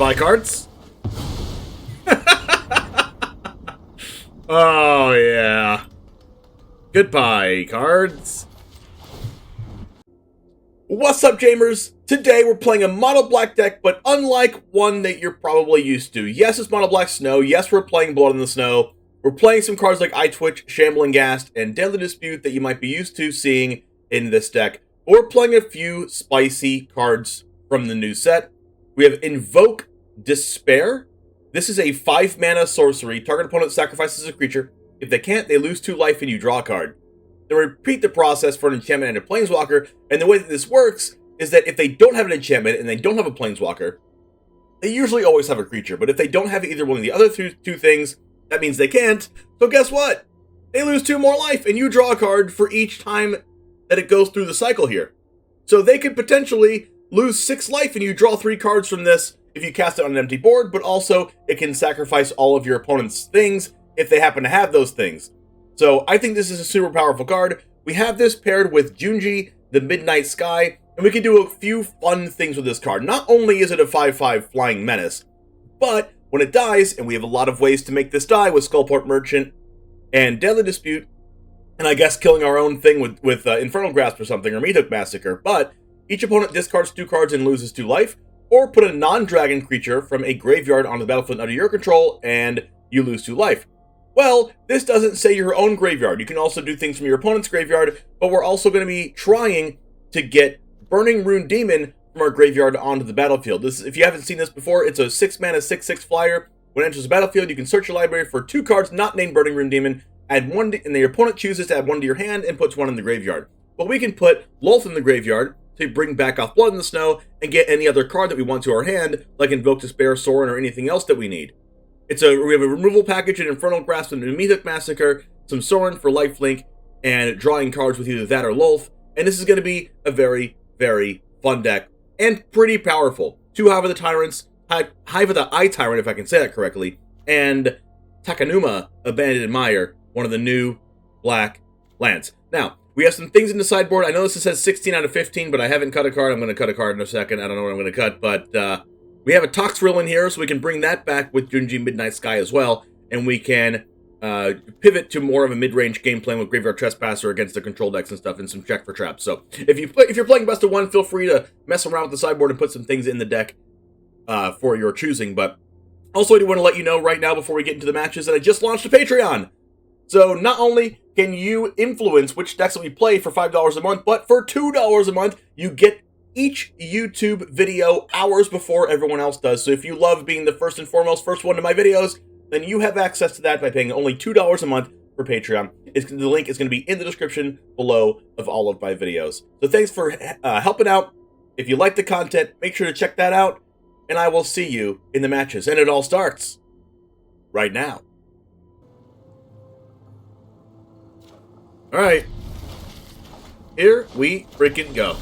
Goodbye, cards. Oh, yeah. Goodbye, cards. What's up, gamers? Today we're playing a mono black deck, but unlike one that you're probably used to. Yes, it's mono black snow. Yes, we're playing Blood in the Snow. We're playing some cards like Eyetwitch, Shambling Ghast, and Deadly Dispute that you might be used to seeing in this deck. But we're playing a few spicy cards from the new set. We have Invoke Despair. This is a 5-mana sorcery. Target opponent sacrifices a creature. If they can't, they lose 2 life and you draw a card. Then repeat the process for an enchantment and a planeswalker, and the way that this works is that if they don't have an enchantment and they don't have a planeswalker, they usually always have a creature, but if they don't have either one of the other two things, that means they can't, so guess what? They lose 2 more life, and you draw a card for each time that it goes through the cycle here. So they could potentially lose 6 life and you draw 3 cards from this if you cast it on an empty board, but also it can sacrifice all of your opponent's things if they happen to have those things. So I think this is a super powerful card. We have this paired with Junji, the Midnight Sky, and we can do a few fun things with this card. Not only is it a 5/5 flying menace, but when it dies, and we have a lot of ways to make this die with Skullport Merchant and Deadly Dispute, and I guess killing our own thing with Infernal Grasp or something, or Meathook Massacre, but each opponent discards 2 cards and loses 2 life, or put a non-dragon creature from a graveyard onto the battlefield under your control, and you lose 2 life. Well, this doesn't say your own graveyard. You can also do things from your opponent's graveyard, but we're also going to be trying to get Burning-Rune Demon from our graveyard onto the battlefield. This, if you haven't seen this before, it's a 6-mana 6/6 flyer. When it enters the battlefield, you can search your library for 2 cards not named Burning-Rune Demon, add 1, and your opponent chooses to add 1 to your hand and puts 1 in the graveyard. But we can put Lolth in the graveyard to bring back off Blood in the Snow and get any other card that we want to our hand, like Invoke Despair, Sorin, or anything else that we need. We have a removal package, an Infernal Grasp, and a Meathook Massacre, some Sorin for lifelink, and drawing cards with either that or Lolth. And this is going to be a very, very fun deck, and pretty powerful. 2 Hive of the Tyrants, Hive of the Eye Tyrant, if I can say that correctly, and Takenuma, Abandoned Mire, one of the new black lands. Now, we have some things in the sideboard. I know this says 16 out of 15, but I haven't cut a card. I'm going to cut a card in a second. I don't know what I'm going to cut, but we have a Toxrill in here, so we can bring that back with Junji Midnight Sky as well, and we can pivot to more of a mid-range game plan with Graveyard Trespasser against the control decks and stuff, and some check for traps. So if you're playing best of 1, feel free to mess around with the sideboard and put some things in the deck for your choosing. But also, I do want to let you know right now before we get into the matches that I just launched a Patreon. So not only can you influence which decks that we play for $5 a month, but for $2 a month, you get each YouTube video hours before everyone else does. So if you love being the first one to my videos, then you have access to that by paying only $2 a month for Patreon. The link is going to be in the description below of all of my videos. So thanks for helping out. If you like the content, make sure to check that out, and I will see you in the matches. And it all starts right now. Alright, here we freaking go.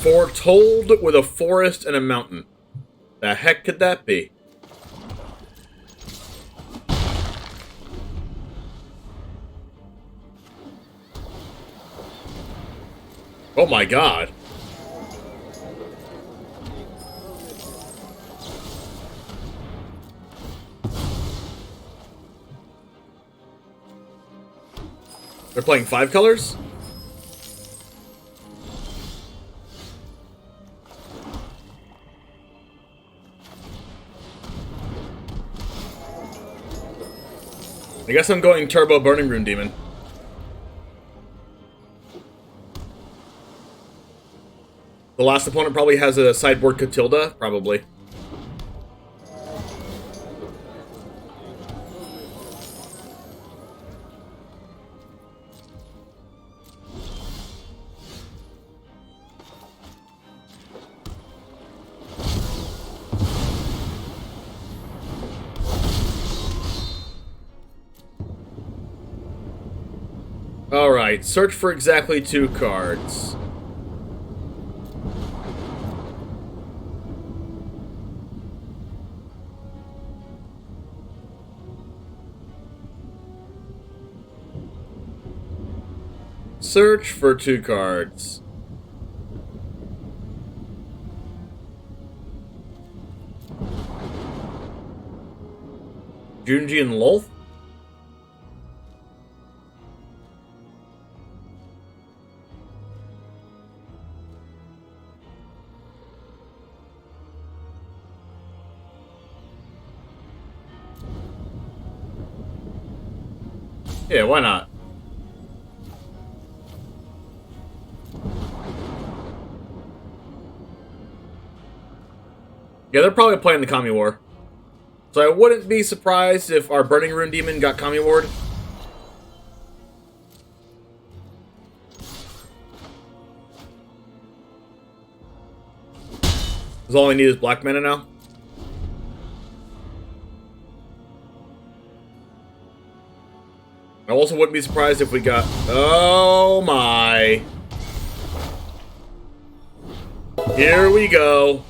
Foretold with a forest and a mountain. The heck could that be? Oh my god. They're playing 5 colors? I guess I'm going Turbo Burning-Rune Demon. The last opponent probably has a sideboard Catilda, probably. Alright, search for exactly 2 cards. Search for 2 cards. Junji and Lolth? Yeah, why not? Yeah, they're probably playing the Kami War. So I wouldn't be surprised if our Burning-Rune Demon got Kami Ward. Because all I need is black mana now. I also wouldn't be surprised if we got... Oh my. Here we go.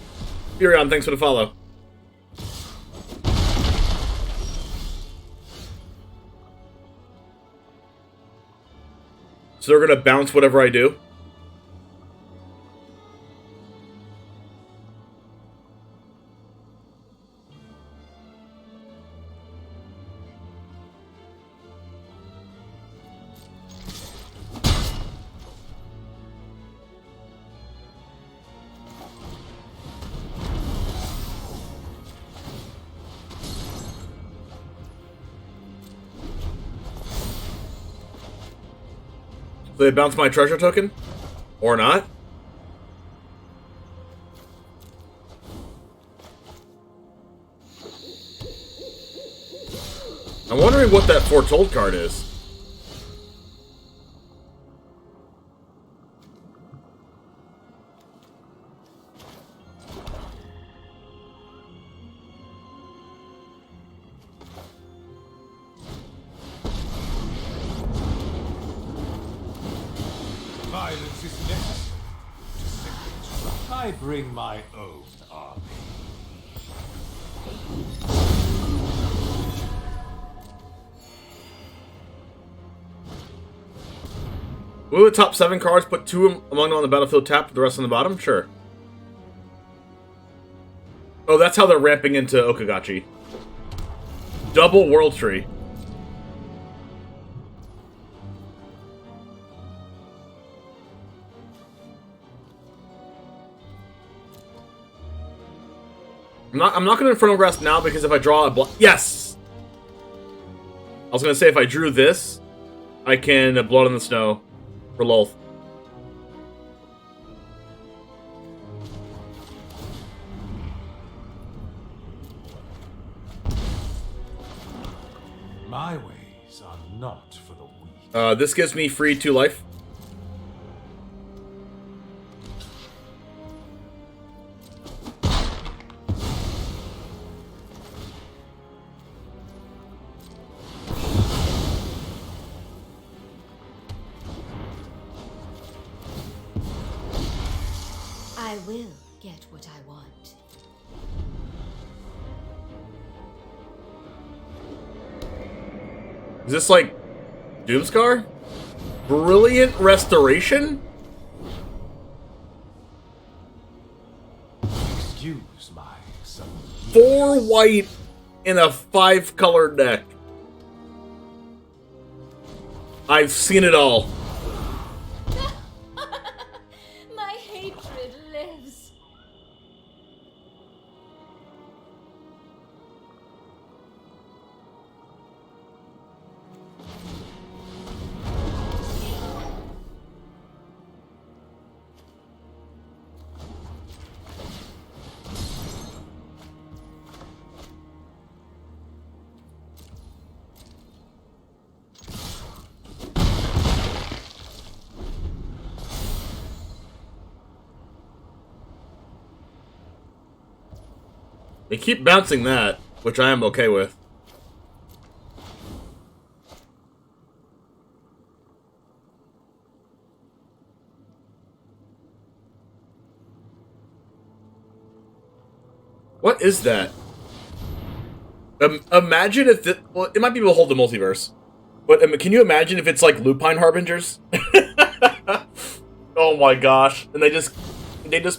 Furion, thanks for the follow. So they're going to bounce whatever I do? So they bounce my treasure token? Or not? I'm wondering what that Foretold card is. Violence is necessary to save. I bring my own army. Will the top 7 cards put 2 among them on the battlefield tapped, the rest on the bottom? Sure. Oh, that's how they're ramping into Okagachi. Double World Tree. I'm not going to Infernal Grasp now because if I draw a yes! I was going to say if I drew this, I can Blood in the Snow for Lolth. My ways are not for the weak. This gives me free 2 life. I will get what I want. Is this like Doomscar? Brilliant Restoration? Excuse my son. 4 white in a 5-color deck. I've seen it all. My hatred lives. They keep bouncing that, which I am okay with. What is that? Imagine if well, it might be Behold the Multiverse, but can you imagine if it's like Lupine Harbingers? Oh my gosh. And they just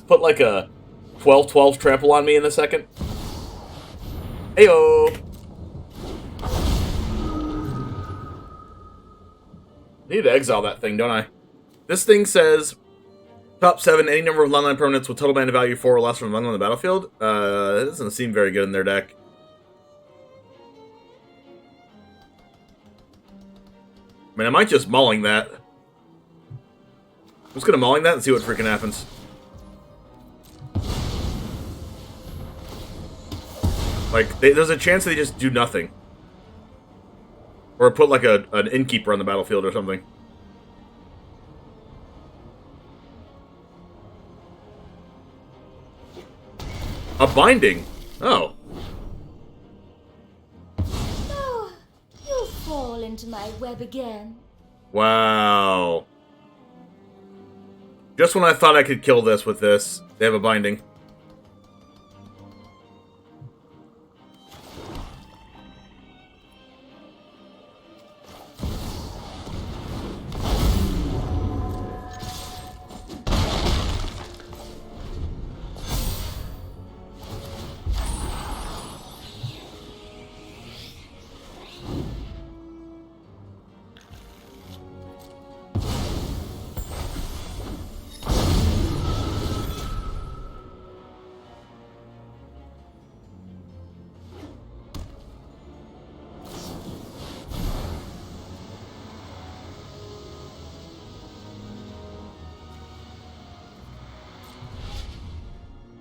put like a 12/12 trample on me in a second. Heyo. I need to exile that thing, don't I? This thing says top 7, any number of landline permanents with total mana value 4 or less from land on the battlefield. That doesn't seem very good in their deck. I mean, I might just Mauling that. I'm just gonna Mauling that and see what freaking happens. Like, there's a chance they just do nothing. Or put like an Innkeeper on the battlefield or something. A Binding? Oh. Oh, you'll fall into my web again. Wow. Just when I thought I could kill this with this, they have a Binding.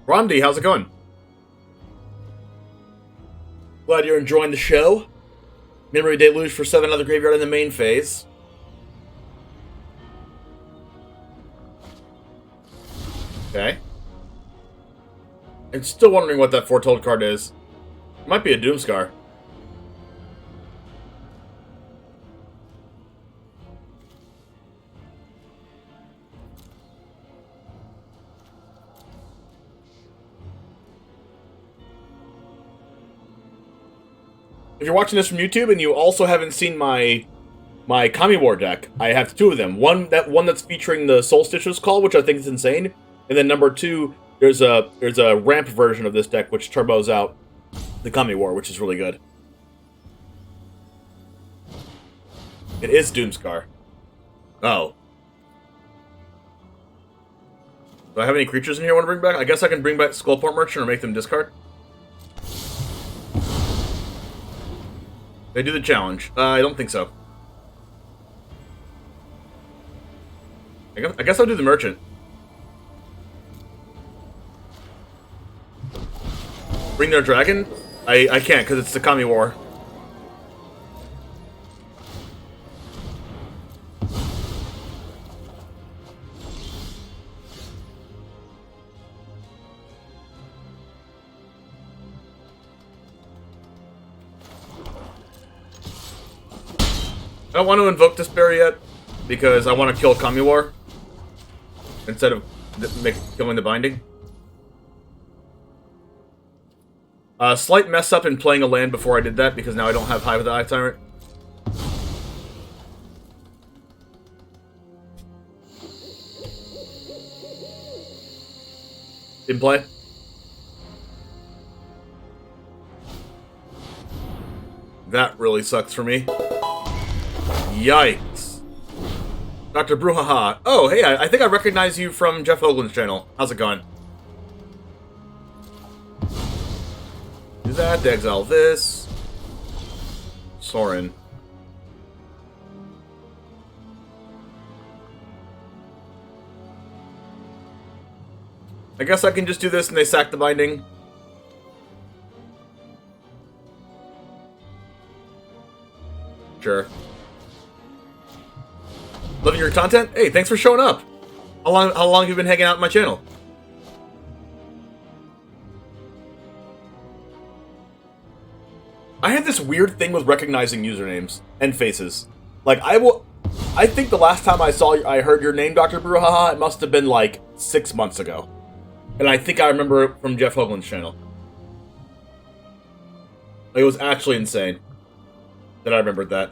Rondi, how's it going? Glad you're enjoying the show. Memory Deluge for 7 other graveyard in the main phase. Okay. I'm still wondering what that Foretold card is. It might be a Doomscar. If you're watching this from YouTube and you also haven't seen my Kami War deck, I have 2 of them. One that's featuring the Soul Stitcher's Call, which I think is insane, and then number 2, there's a ramp version of this deck which turbos out the Kami War, which is really good. It is Doomscar. Oh. Do I have any creatures in here I want to bring back? I guess I can bring back Skullport Merchant or make them discard. They do the challenge. I don't think so. I guess I'll do the Merchant. Bring their dragon? I can't, because it's the Kami War. I don't want to Invoke Despair yet, because I want to kill Kami War instead of killing the Binding. Slight mess up in playing a land before I did that, because now I don't have Hive with the Eye Tyrant. Didn't play. That really sucks for me. Yikes. Dr. Bruhaha. Oh, hey, I think I recognize you from Jeff Hoagland's channel. How's it going? Do that, to exile this. Sorin. I guess I can just do this and they sack the Binding. Sure. Loving your content? Hey, thanks for showing up. How long have you been hanging out on my channel? I had this weird thing with recognizing usernames and faces. Like, I think the last time I heard your name, Dr. Bruhaha, it must have been like 6 months ago. And I think I remember it from Jeff Hoagland's channel. Like, it was actually insane that I remembered that.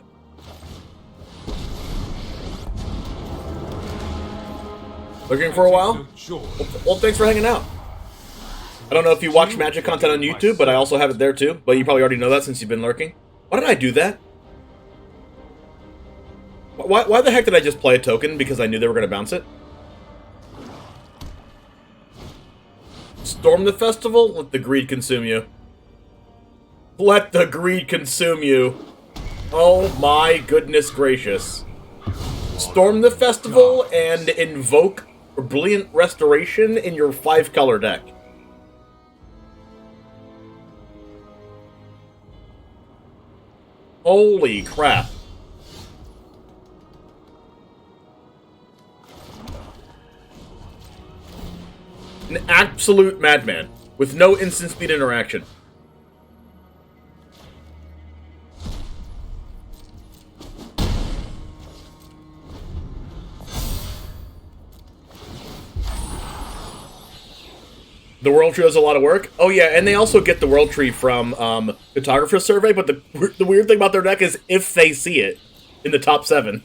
Looking for a while? Well, thanks for hanging out. I don't know if you watch Magic content on YouTube, but I also have it there too. But you probably already know that since you've been lurking. Why did I do that? Why the heck did I just play a token? Because I knew they were going to bounce it? Storm the festival? Let the greed consume you. Let the greed consume you. Oh my goodness gracious. Storm the festival and invoke Brilliant Restoration in your 5-color deck. Holy crap. An absolute madman with no instant speed interaction. The World Tree does a lot of work. Oh yeah, and they also get the World Tree from Photographer's Survey, but the weird thing about their deck is if they see it in the top 7.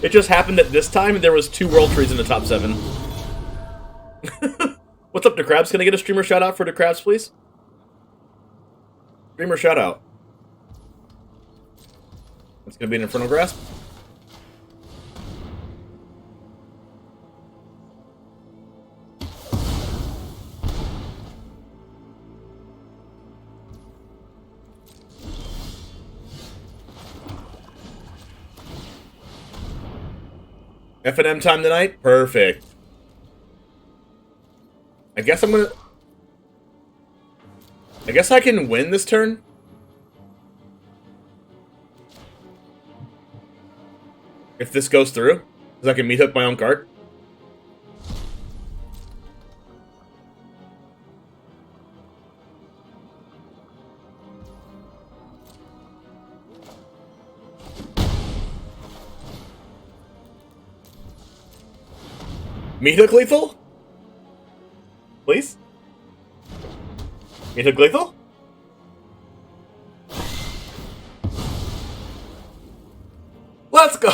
It just happened that this time there was 2 World Trees in the top 7. What's up, DeCrabs? Can I get a streamer shout out for DeCrabs, please? Streamer shout out. It's gonna be an Infernal Grasp. F&M time tonight? Perfect. I guess I can win this turn? If this goes through? Because I can Meathook my own card? Meathook lethal? Please? Meathook lethal? Let's go!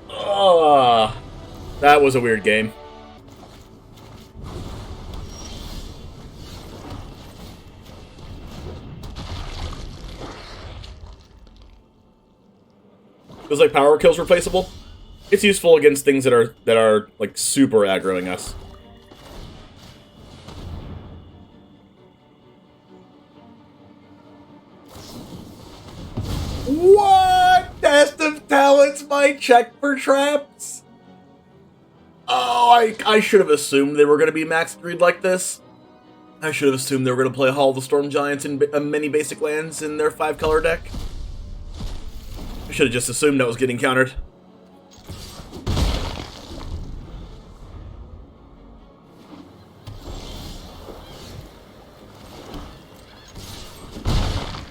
Oh, that was a weird game. Feels like power kill's replaceable. It's useful against things that are like super aggroing us. What? Test of Talents might check for traps? Oh, I should have assumed they were going to be max greed like this. I should have assumed they were going to play Hall of the Storm Giants and many basic lands in their 5-color deck. I should have just assumed that was getting countered.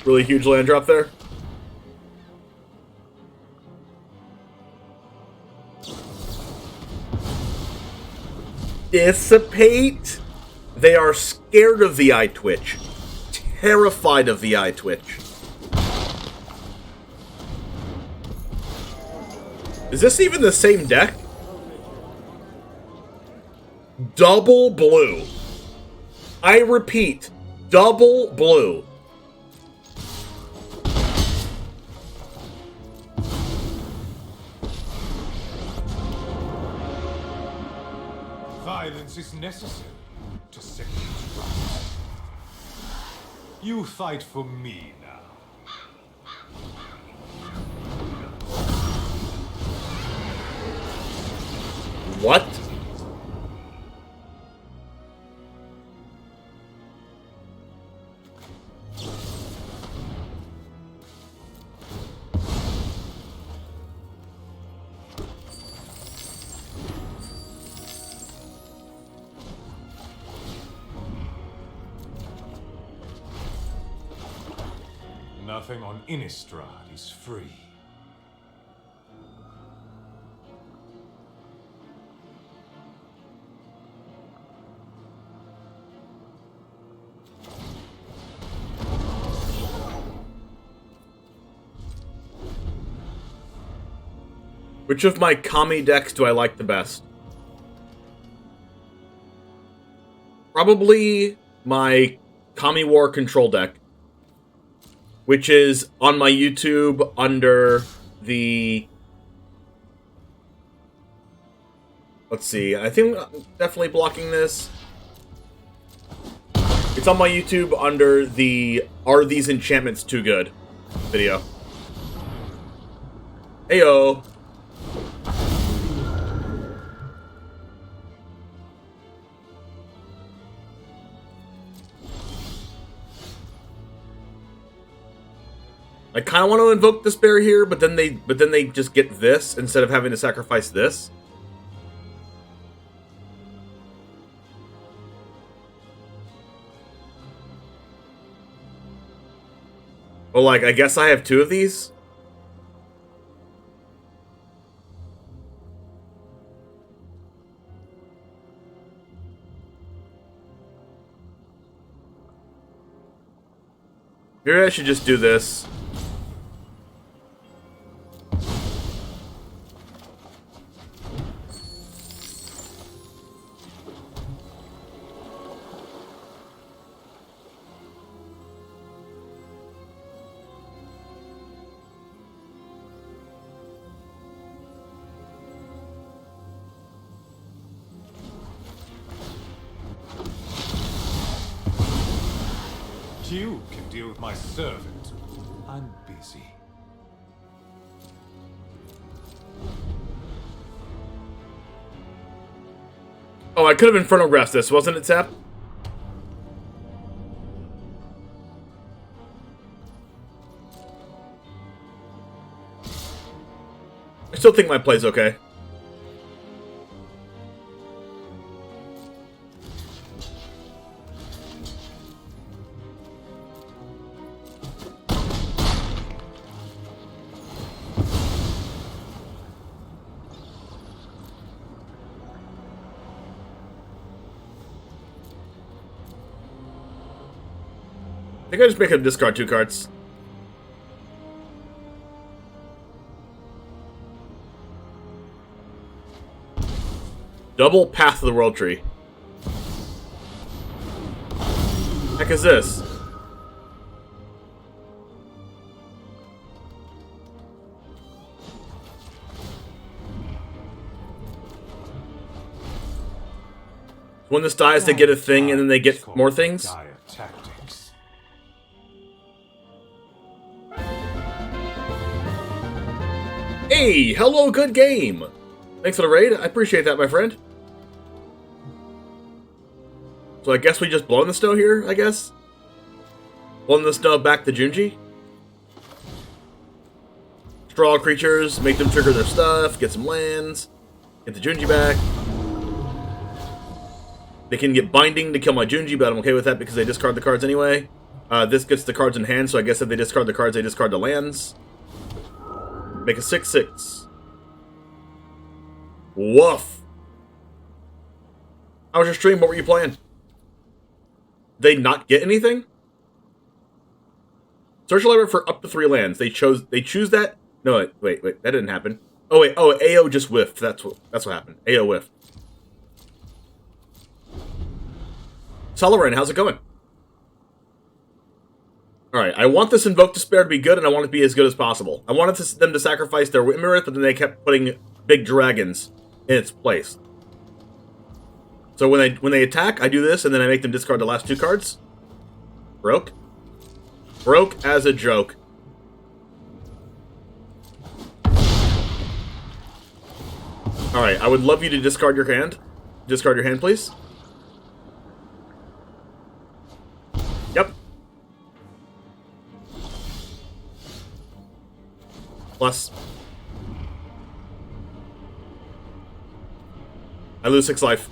Really huge land drop there. Dissipate. They are scared of the Eyetwitch. Terrified of the Eyetwitch. Is this even the same deck? Double blue. I repeat, double blue. Violence is necessary to set things right. You fight for me now. What? Nothing on Innistrad is free. Which of my Kami decks do I like the best? Probably my Kami War control deck, which is on my YouTube under the... Let's see, I think I'm definitely blocking this. It's on my YouTube under the Are These Enchantments Too Good video. Heyo! I kind of want to invoke Despair here, but then they just get this instead of having to sacrifice this. Well, like, I guess I have two of these. Maybe I should just do this. You can deal with my servant. I'm busy. Oh, I could have Infernal Grasp this, wasn't it, Sap? I still think my play's okay. I think I just make him discard 2 cards. Double Path of the World Tree. Heck is this? When this dies, they get a thing, and then they get more things. Hey, hello, good game. Thanks for the raid. I appreciate that, my friend. So I guess we just blow in the snow here, I guess? Blow in the snow back to Junji. Draw creatures, make them trigger their stuff, get some lands, get the Junji back. They can get Binding to kill my Junji, but I'm okay with that because they discard the cards anyway. This gets the cards in hand, so I guess if they discard the cards, they discard the lands. Make a 6/6. Woof. How was your stream? What were you playing? They not get anything? Search a library for up to 3 lands. They choose that? No, wait, that didn't happen. Oh wait, AO just whiffed. That's what happened. AO whiffed. Sorin, how's it going? Alright, I want this Invoke Despair to be good, and I want it to be as good as possible. I wanted them to sacrifice their Mire, but then they kept putting big dragons in its place. So when they attack, I do this, and then I make them discard the last 2 cards. Broke. Broke as a joke. Alright, I would love you to discard your hand. Discard your hand, please. Yep. Plus. I lose 6 life.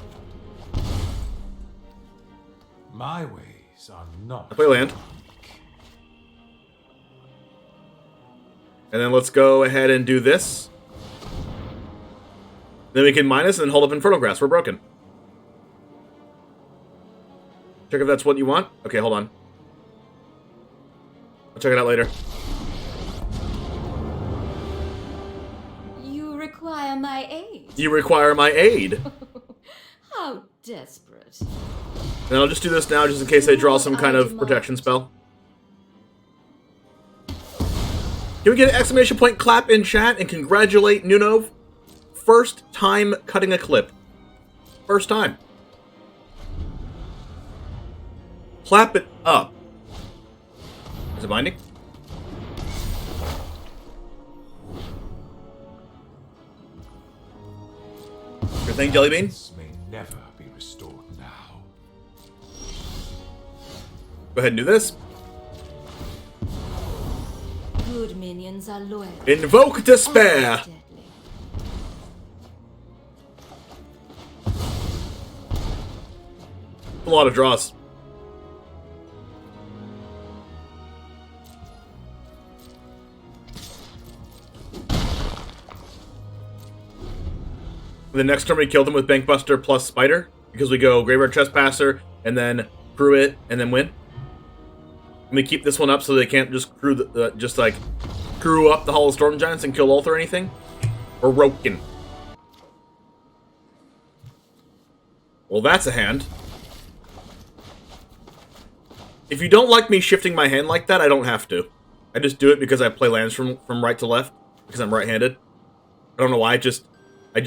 My ways are not. I play land. And then let's go ahead and do this. Then we can minus and then hold up Infernal Grasp. We're broken. Check if that's what you want. Okay, hold on. I'll check it out later. require my aid? You require my aid. How desperate. And I'll just do this now just in case I draw some kind of protection spell. Can we get an exclamation point clap in chat and congratulate Nunov? First time cutting a clip. First time. Clap it up. Is it binding? Good thing, Jellybean. This may never be restored now. Go ahead and do this. Good minions are loyal. Invoke Despair. Deadly. A lot of draws. The next turn we kill them with Bankbuster plus Spider, because we go Graveyard Trespasser, and then crew it, and then win. And we keep this one up so they can't just crew crew up the Hall of Storm Giants and kill Lolth or anything. Or Roken. Well, that's a hand. If you don't like me shifting my hand like that, I don't have to. I just do it because I play lands from right to left, because I'm right-handed. I don't know why,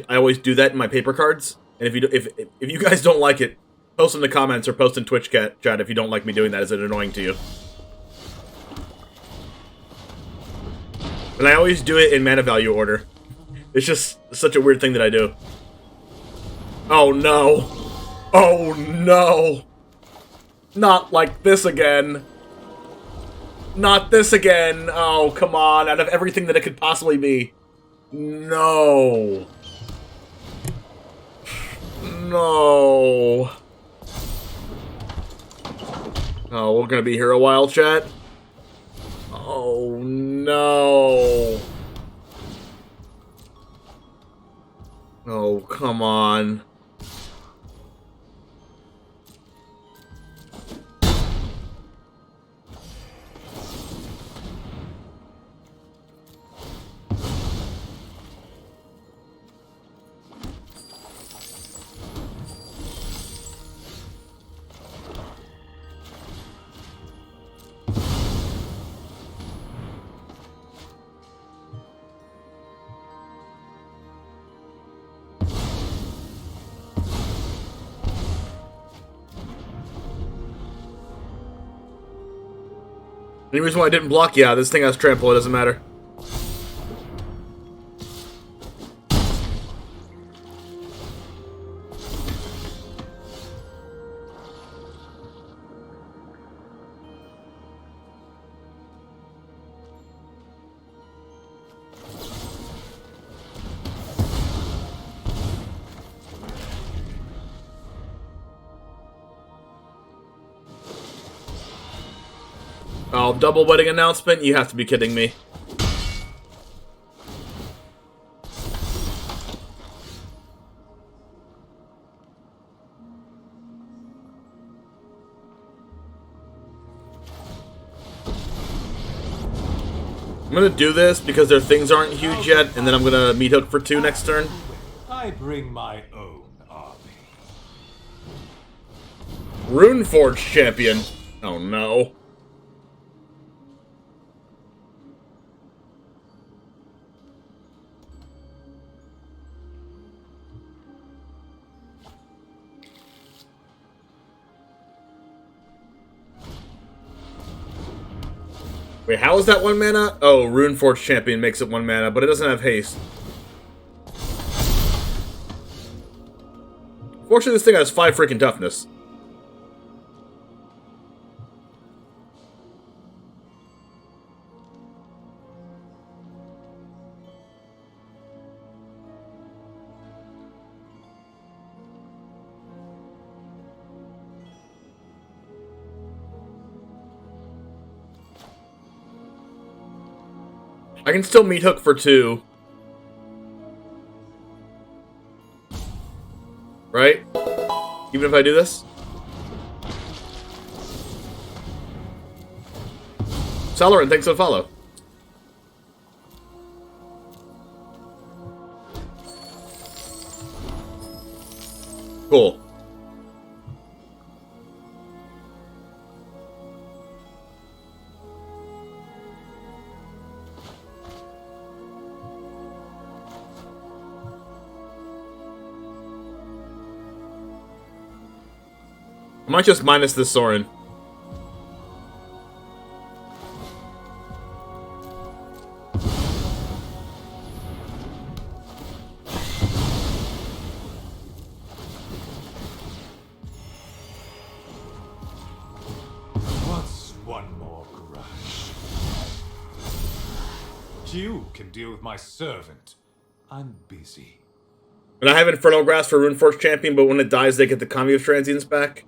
I always do that in my paper cards. And if you guys don't like it, post in the comments or post in Twitch chat if you don't like me doing that. Is it annoying to you? And I always do it in mana value order. It's just such a weird thing that I do. Oh no. Oh no. Not like this again. Not this again. Oh, come on. Out of everything that it could possibly be. No. No. Oh, we're gonna be here a while, chat. Oh, no. Oh, come on. Any reason why I didn't block? Yeah, this thing has trample, it doesn't matter. Oh, double wedding announcement? You have to be kidding me. I'm gonna do this because their things aren't huge yet, and then I'm gonna Meathook for 2 next turn. I bring my own army. Runeforge champion. Oh no. Wait, how is that 1 mana? Oh, Runeforge Champion makes it 1 mana, but it doesn't have haste. Fortunately, this thing has 5 freaking toughness. I can still Meathook for 2. Right? Even if I do this? Sorin, thanks for the follow. Cool. I might just minus this Sorin. What's one more grudge? You can deal with my servant. I'm busy. And I have Infernal Grasp for Runeforge Champion, but when it dies, they get the Kami of Transience back.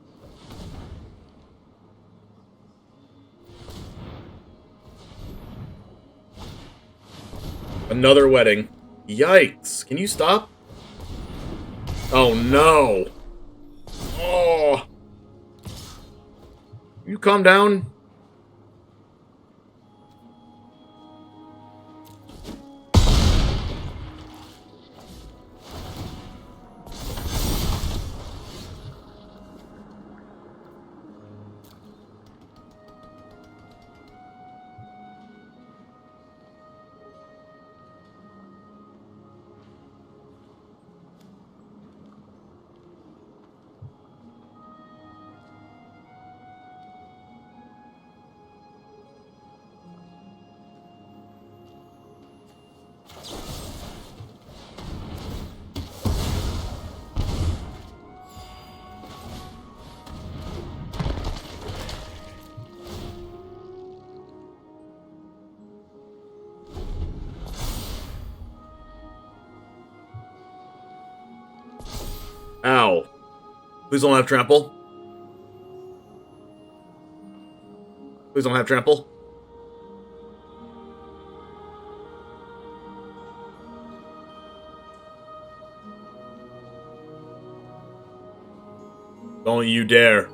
Another wedding. Yikes. Can you stop? Oh, no. Oh. You calm down? Ow. Please don't have trample. Please don't have trample. Don't you dare.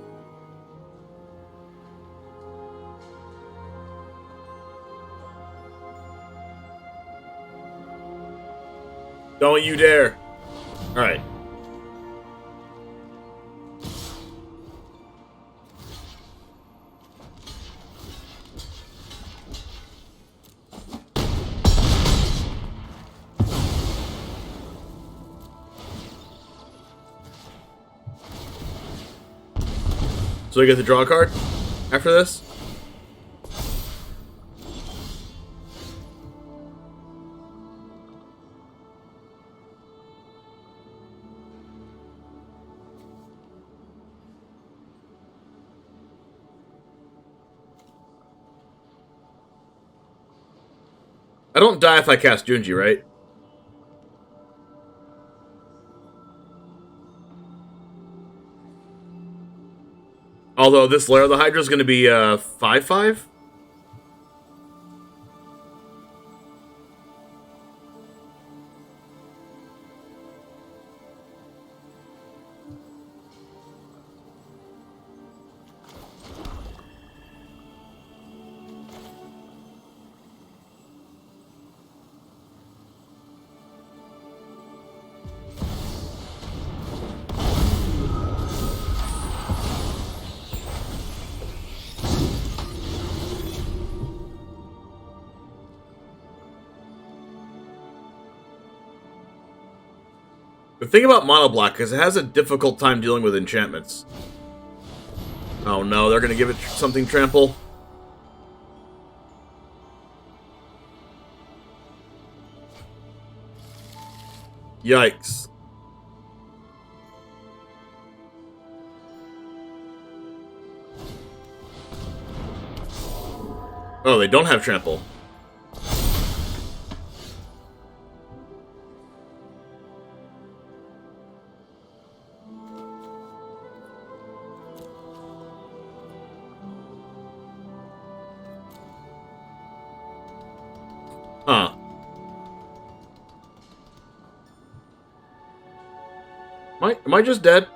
Don't you dare. Alright. So I get to draw a card after this? I don't die if I cast Junji, right? Although this Lair of the Hydra is going to be 5/5? The thing about Mono Black is it has a difficult time dealing with enchantments. Oh no, they're going to give it something trample. Yikes. Oh, they don't have trample. Huh. Am I just dead?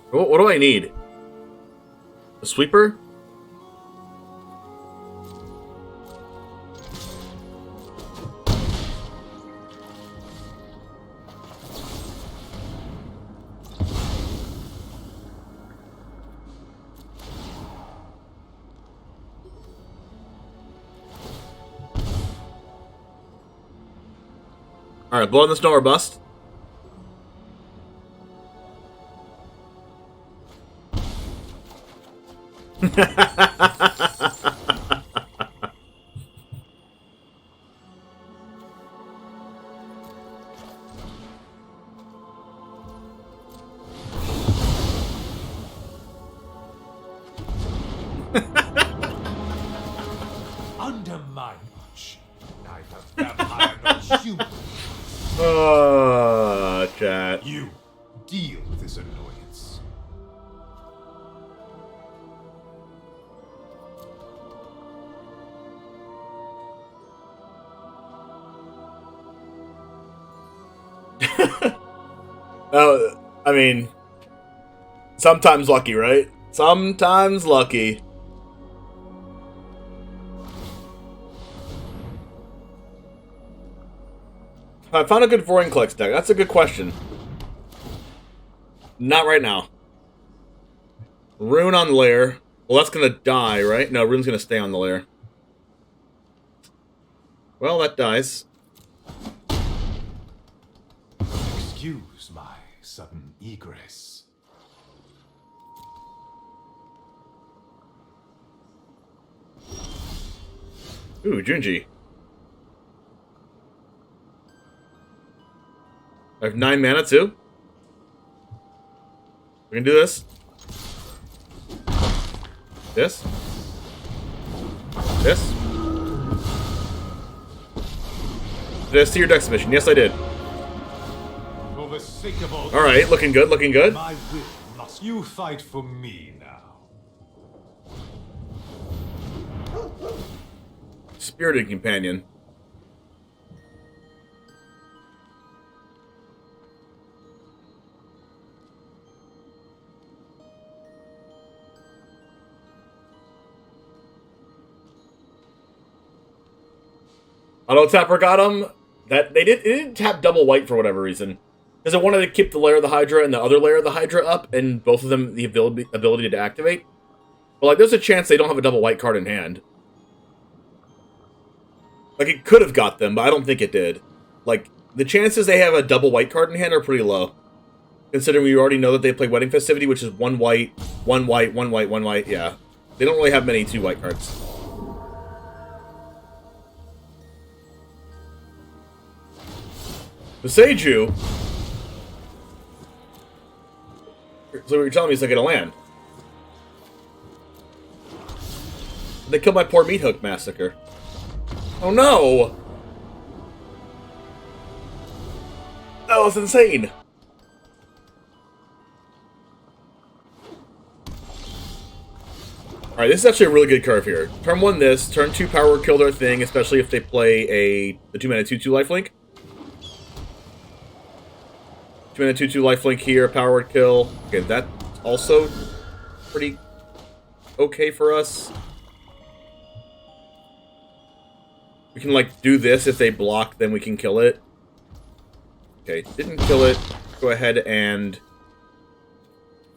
What do I need? A sweeper? Alright, Blood in the Snow or bust. Under my watch, neither vampire nor human. Chat. You deal with this annoyance. Oh, I mean, sometimes lucky, right? Sometimes lucky. I found a good Vorinclex deck. That's a good question. Not right now. Rune on Lair. Well, that's gonna die, right? No, Rune's gonna stay on the Lair. Well, that dies. Excuse my sudden egress. Ooh, Junji. I have 9 mana too. We can do this. This. This. Did I see your deck submission? Yes, I did. For the sake of all. Alright, looking good, looking good. My will must you fight for me now. Spirited Companion. Auto Tapper got him. That it didn't tap double white for whatever reason. Because it wanted to keep the layer of the Hydra and the other layer of the Hydra up, and both of them the ability to activate. But like, there's a chance they don't have a double white card in hand. Like, it could have got them, but I don't think it did. Like, the chances they have a double white card in hand are pretty low. Considering we already know that they play Wedding Festivity, which is 1 white, 1 white, 1 white, 1 white, yeah. They don't really have many 2 white cards. The Seiju. So what you're telling me is they get a land. They killed my poor Meathook Massacre. Oh no! That was insane! Alright, this is actually a really good curve here. Turn 1 this, turn 2 power kill their thing, especially if they play the 2-mana 2/2 lifelink. 2-mana 2/2 lifelink here, power word kill. Okay, that's also pretty okay for us. We can, like, do this. If they block, then we can kill it. Okay, didn't kill it. Go ahead and...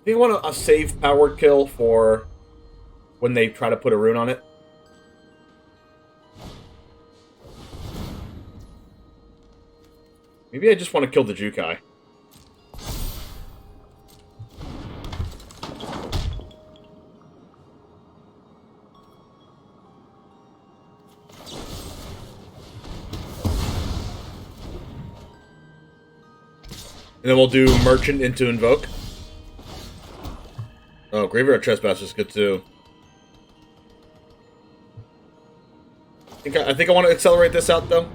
Do you want a save power word kill for when they try to put a rune on it? Maybe I just want to kill the Jukai. And then we'll do Merchant into Invoke. Oh, Graveyard Trespasser is good too. I think I want to accelerate this out though.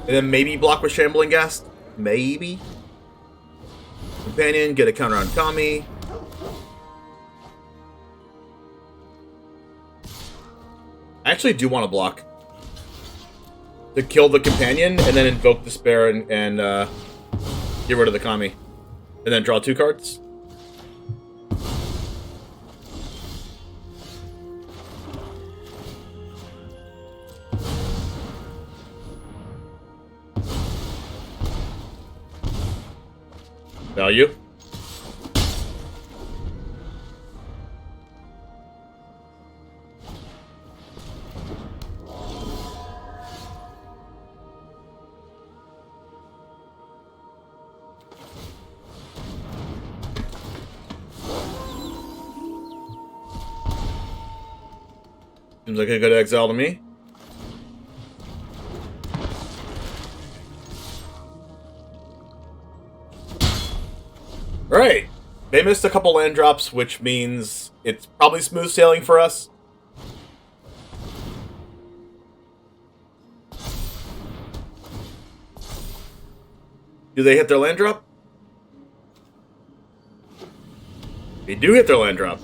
And then maybe block with Shambling Ghast. Maybe. Companion, get a counter on Kami. I actually do want to block. To kill the Companion, and then Invoke Despair and get rid of the Kami. And then draw 2 cards. Value. Seems like a good exile to me. Alright. They missed a couple land drops, which means it's probably smooth sailing for us. Do they hit their land drop? They do hit their land drop.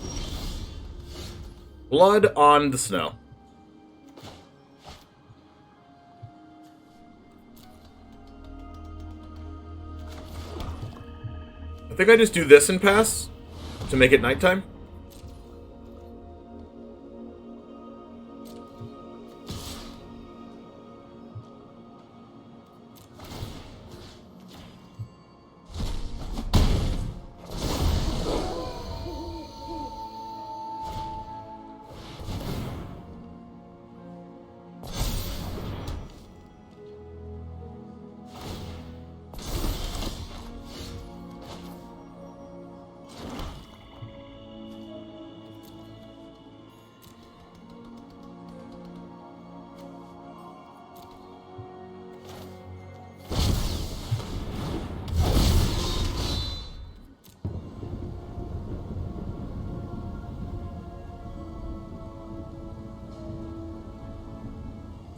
Blood on the snow. I think I just do this and pass to make it nighttime.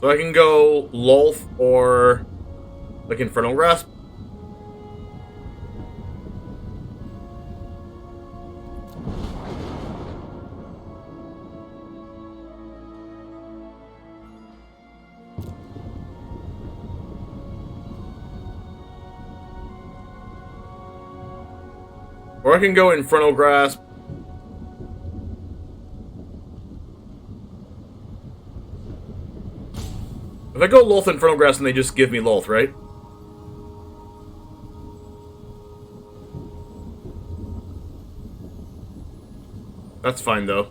So I can go Lolth or like Infernal Grasp. Or I can go Infernal Grasp. If I go Lolth Infernal Grasp, and they just give me Lolth, right? That's fine, though.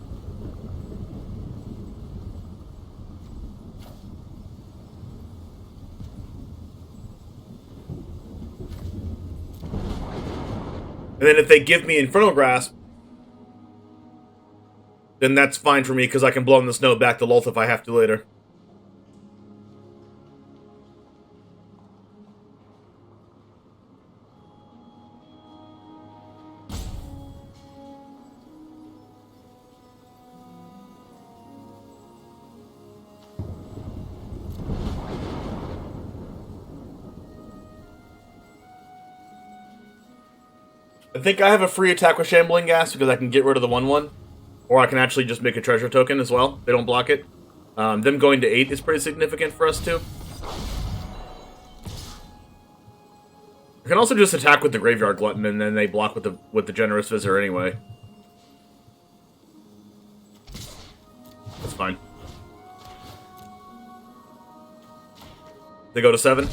And then if they give me Infernal Grasp, then that's fine for me, because I can blow in the snow back to Lolth if I have to later. I think I have a free attack with Shambling Ghast because I can get rid of the 1/1. Or I can actually just make a treasure token as well. They don't block it. Them going to 8 is pretty significant for us too. I can also just attack with the Graveyard Glutton and then they block with the Generous Visitor anyway. That's fine. They go to 7.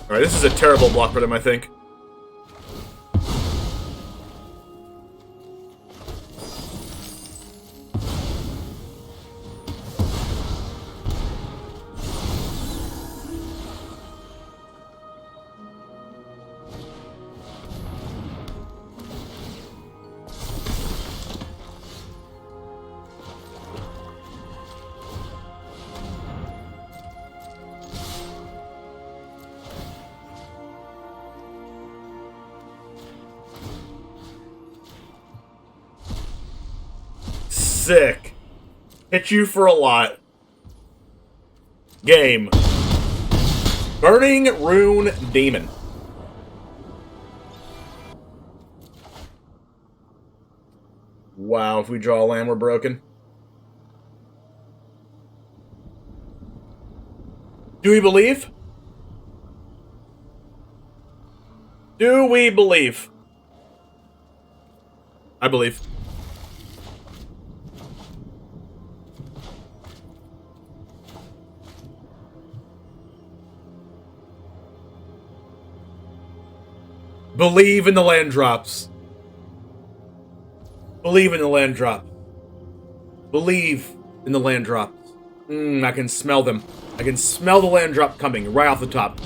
Alright, this is a terrible block for them, I think. Sick. Hit you for a lot. Game. Burning-Rune Demon. Wow, if we draw a land, we're broken. Do we believe? Do we believe? I believe. Believe in the land drops. Believe in the land drop. Believe in the land drops. I can smell them. I can smell the land drop coming right off the top.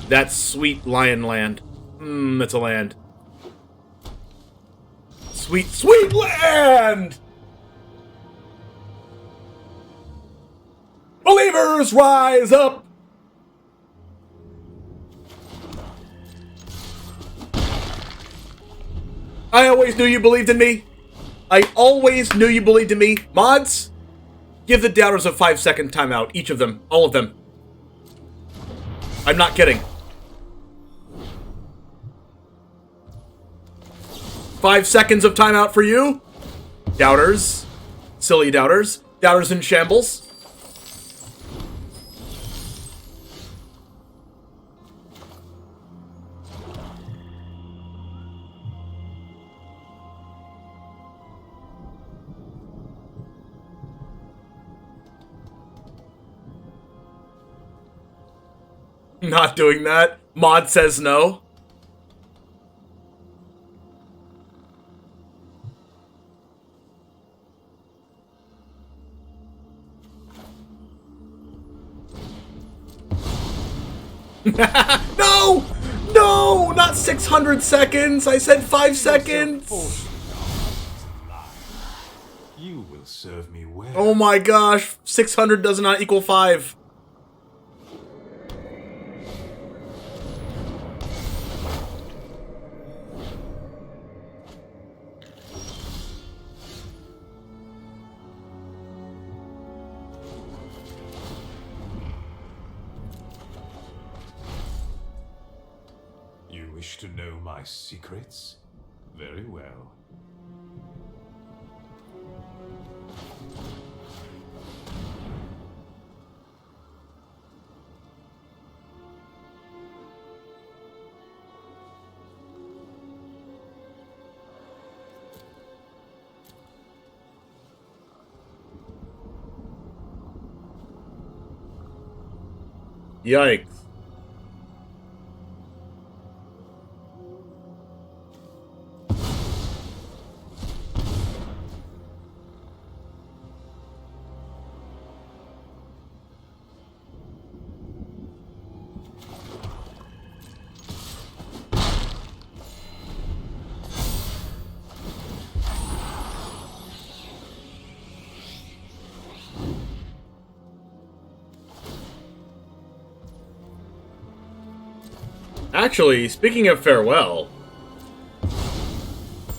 That sweet lion land. It's a land. Sweet, sweet land! Believers, rise up! I always knew you believed in me. I always knew you believed in me. Mods, give the doubters a 5-second timeout. Each of them. All of them. I'm not kidding. 5 seconds of timeout for you. Doubters. Silly doubters. Doubters in shambles. Not doing that. Mod says no. No! No! Not 600 seconds! I said 5 seconds! You will serve me well. Oh my gosh, 600 does not equal 5. You wish to know my secrets? Very well. Yikes. Actually, speaking of farewell,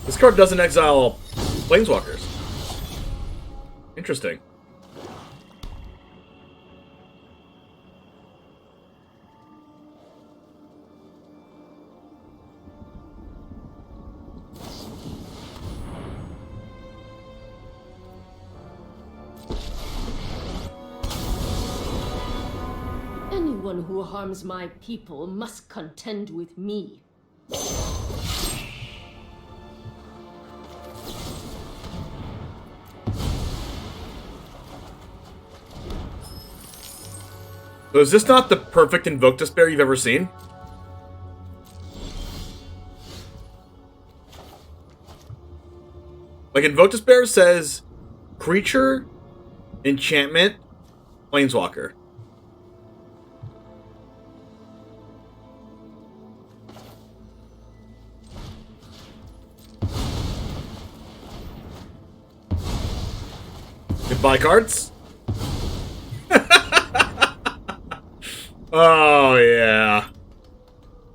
this card doesn't exile planeswalkers. Interesting. Anyone who harms my people must contend with me. So is this not the perfect Invoke Despair you've ever seen? Like, Invoke Despair says creature, enchantment, planeswalker. Goodbye, cards. Oh, yeah.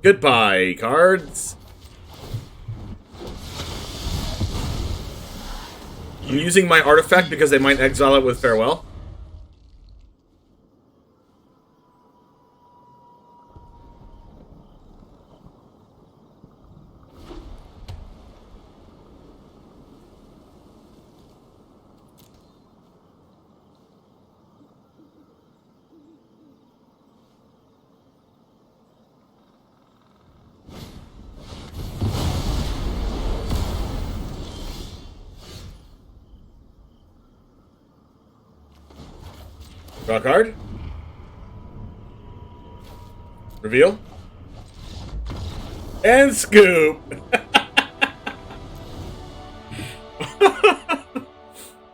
Goodbye, cards. I'm using my artifact because they might exile it with farewell. Draw a card. Reveal. And scoop.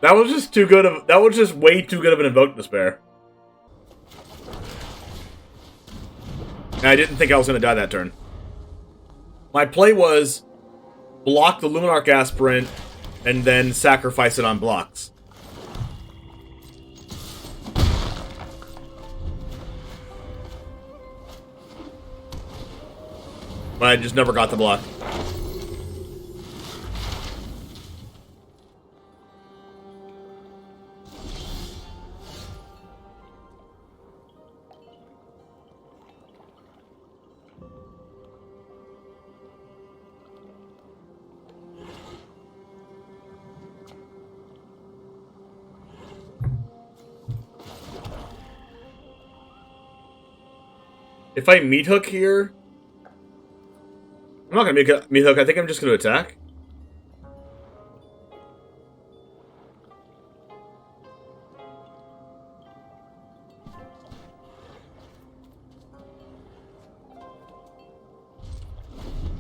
That was just too good of. That was just way too good of an Invoke Despair. And I didn't think I was going to die that turn. My play was block the Luminarch Aspirant and then sacrifice it on blocks. But I just never got the block. If I Meathook here... I'm not going to Meathook, I think I'm just going to attack.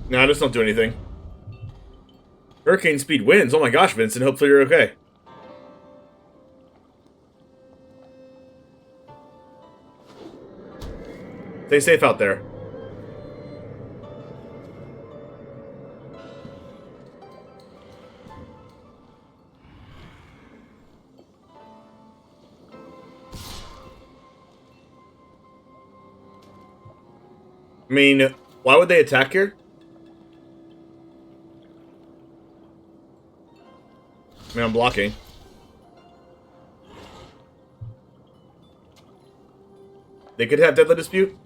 No, just don't do anything. Hurricane Speed wins. Oh my gosh, Vincent, hopefully you're okay. Stay safe out there. I mean, why would they attack here? I mean, I'm blocking. They could have Deadly Dispute.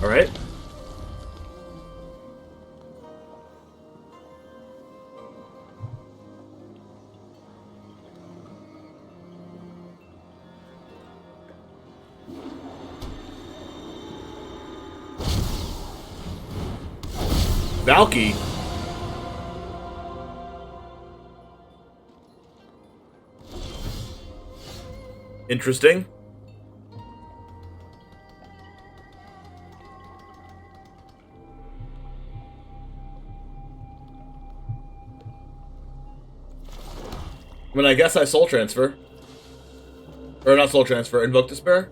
All right. Valky. Interesting. I mean, I guess I Soul Transfer. Or not Soul Transfer, Invoke Despair.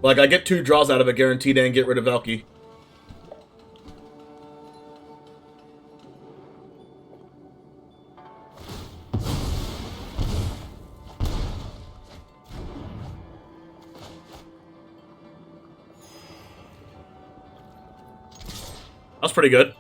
Like, I get 2 draws out of it guaranteed and get rid of Valky. That's pretty good.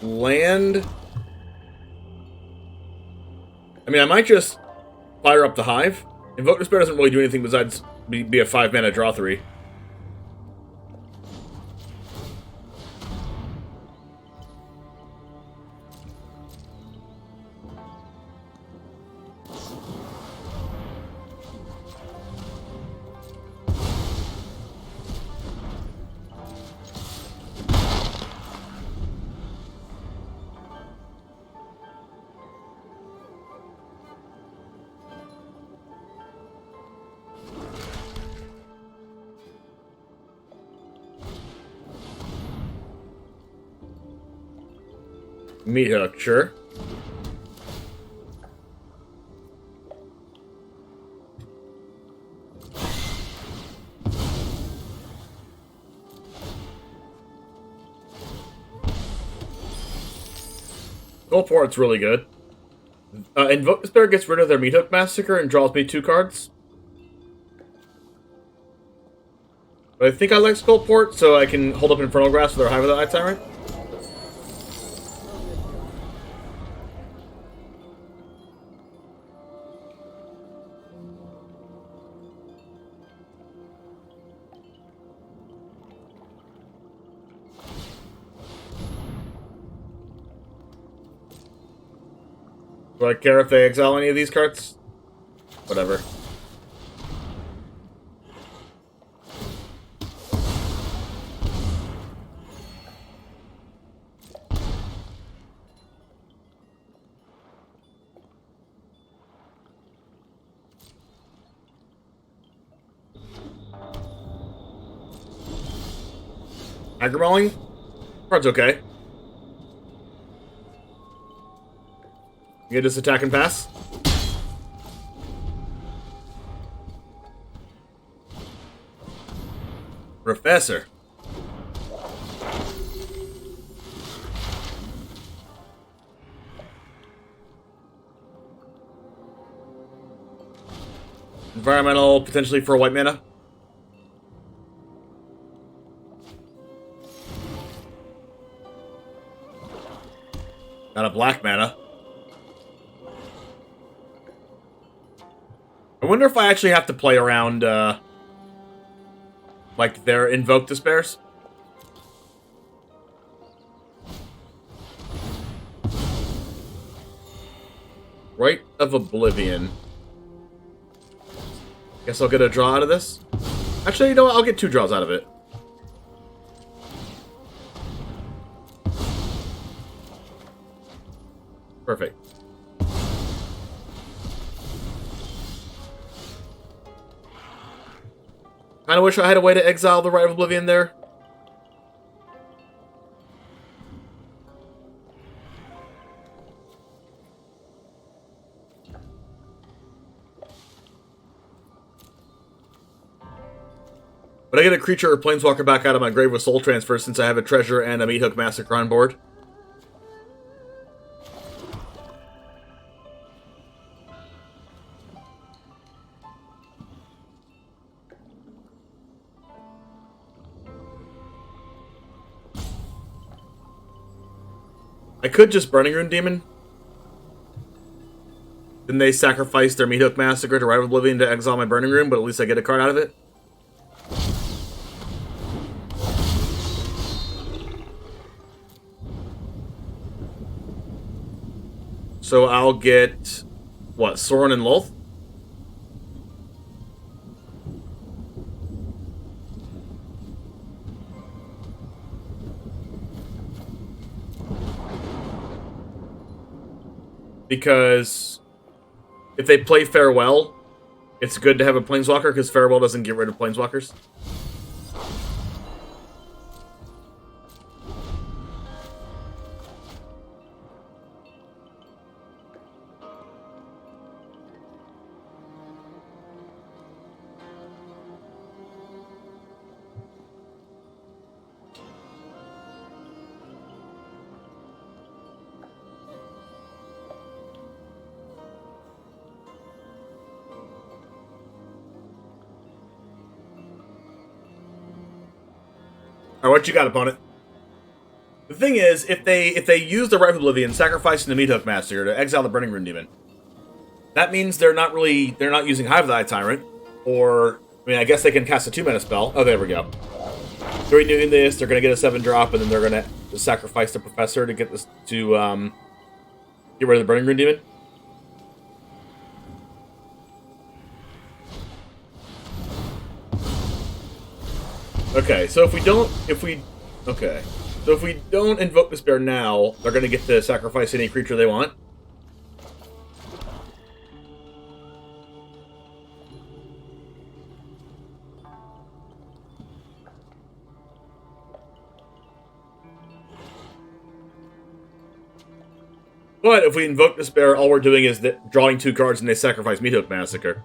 Land. I mean, I might just fire up the Hive. Invoke Despair doesn't really do anything besides be a 5-mana draw 3. Meathook, sure. Skullport's really good. Invoke Despair gets rid of their Meathook Massacre and draws me 2 cards. But I think I like Skullport, so I can hold up Infernal Grasp with their Hive with the Eye Tyrant. Do I care if they exile any of these cards? Whatever. Hagra Mauling? Card's okay. You just attack and pass? Professor. Environmental, potentially for a white mana. Not a black mana. I wonder if I actually have to play around, like, their Invoke Despairs. Rite of Oblivion. Guess I'll get a draw out of this. Actually, you know what? I'll get 2 draws out of it. Perfect. Kinda wish I had a way to exile the Rite of Oblivion there. But I get a creature or planeswalker back out of my grave with Soul Transfer since I have a treasure and a Meathook Massacre on board. I could just Burning-Rune Demon. Then they sacrifice their Meathook Massacre to Rite of Oblivion to exile my Burning-Rune, but at least I get a card out of it. So I'll get, what, Sorin and Lolth? Because if they play Farewell, it's good to have a Planeswalker, because Farewell doesn't get rid of Planeswalkers. Alright, what you got, opponent? The thing is, if they use the Rite of Oblivion, sacrificing the Meathook Massacre to exile the Burning-Rune Demon, that means they're not using Hive the Eye Tyrant, or I mean, I guess they can cast a 2-mana spell. Oh, there we go. They're doing this. They're gonna get a 7-drop, and then they're gonna sacrifice the Professor to get this to get rid of the Burning-Rune Demon. Okay, so if we don't Invoke Despair now, they're gonna get to sacrifice any creature they want. But if we Invoke Despair, all we're doing is drawing 2 cards and they sacrifice Meathook Massacre.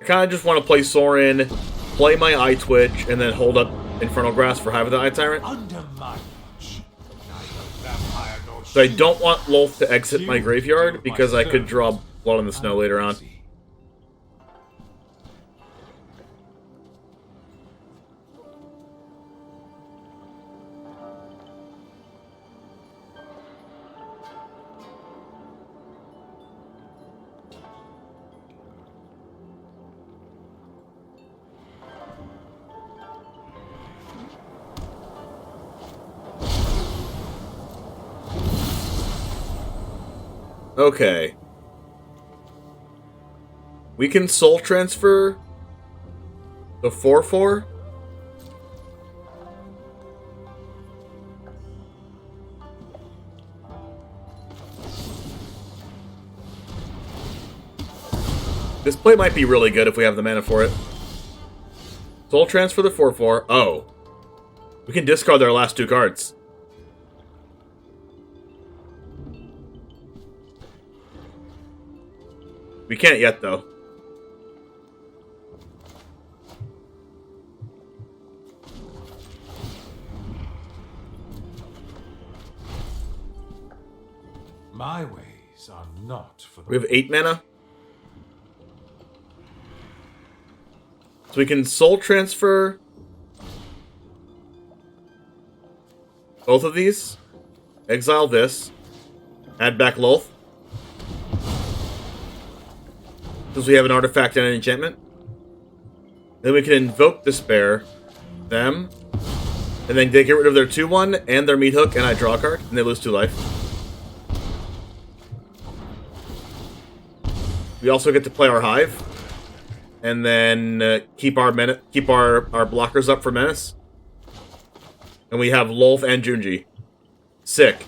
I kind of just want to play Sorin, play my Eyetwitch, and then hold up Infernal Grasp for Hive of the Eye Tyrant. Under my watch, neither vampire nor So So I don't want Lolth to exit my graveyard because I could draw Blood on the Snow later on. Okay. We can soul transfer the 4/4. This play might be really good if we have the mana for it. Soul transfer the 4/4. Oh. We can discard our last 2 cards. We can't yet, though. My ways are not for the... We have 8 mana. So we can soul transfer both of these. Exile this. Add back Lolth. Since we have an artifact and an enchantment. Then we can Invoke Despair them. And then they get rid of their 2/1 and their Meathook, and I draw a card, and they lose 2 life. We also get to play our Hive. And then keep our blockers up for Menace. And we have Lolth and Junji. Sick.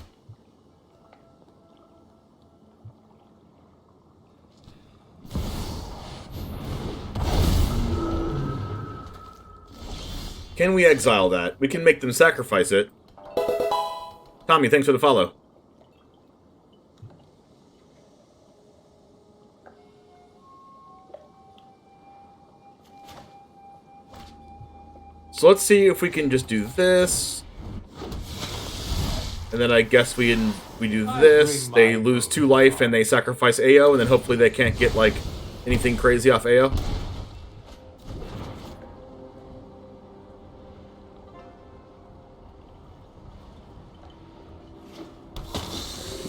Can we exile that? We can make them sacrifice it. Tommy, thanks for the follow. So let's see if we can just do this. And then I guess we do this. They lose 2 life and they sacrifice AO, and then hopefully they can't get like anything crazy off AO.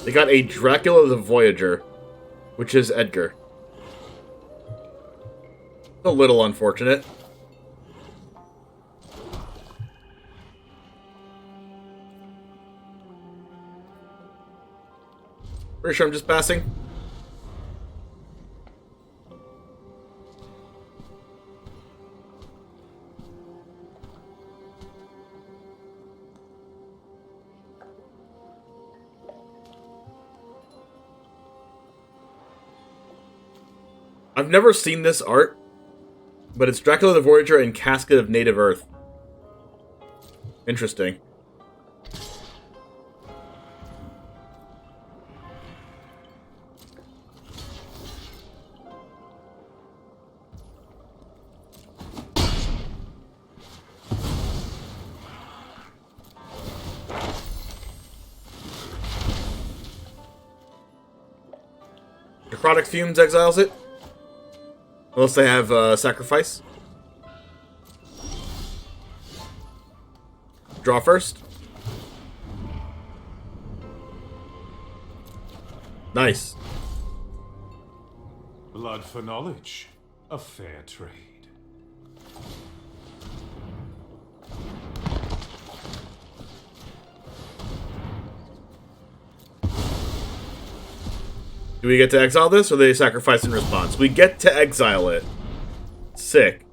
They got a Dracula the Voyager, which is Edgar. A little unfortunate. Pretty sure I'm just passing. I've never seen this art, but it's Dracula the Voyager and Casket of Native Earth. Interesting. Necrotic Fumes exiles it. Unless they have sacrifice. Draw first. Nice. Blood for knowledge. A fair trade. Do we get to exile this, or they sacrifice in response? We get to exile it. Sick.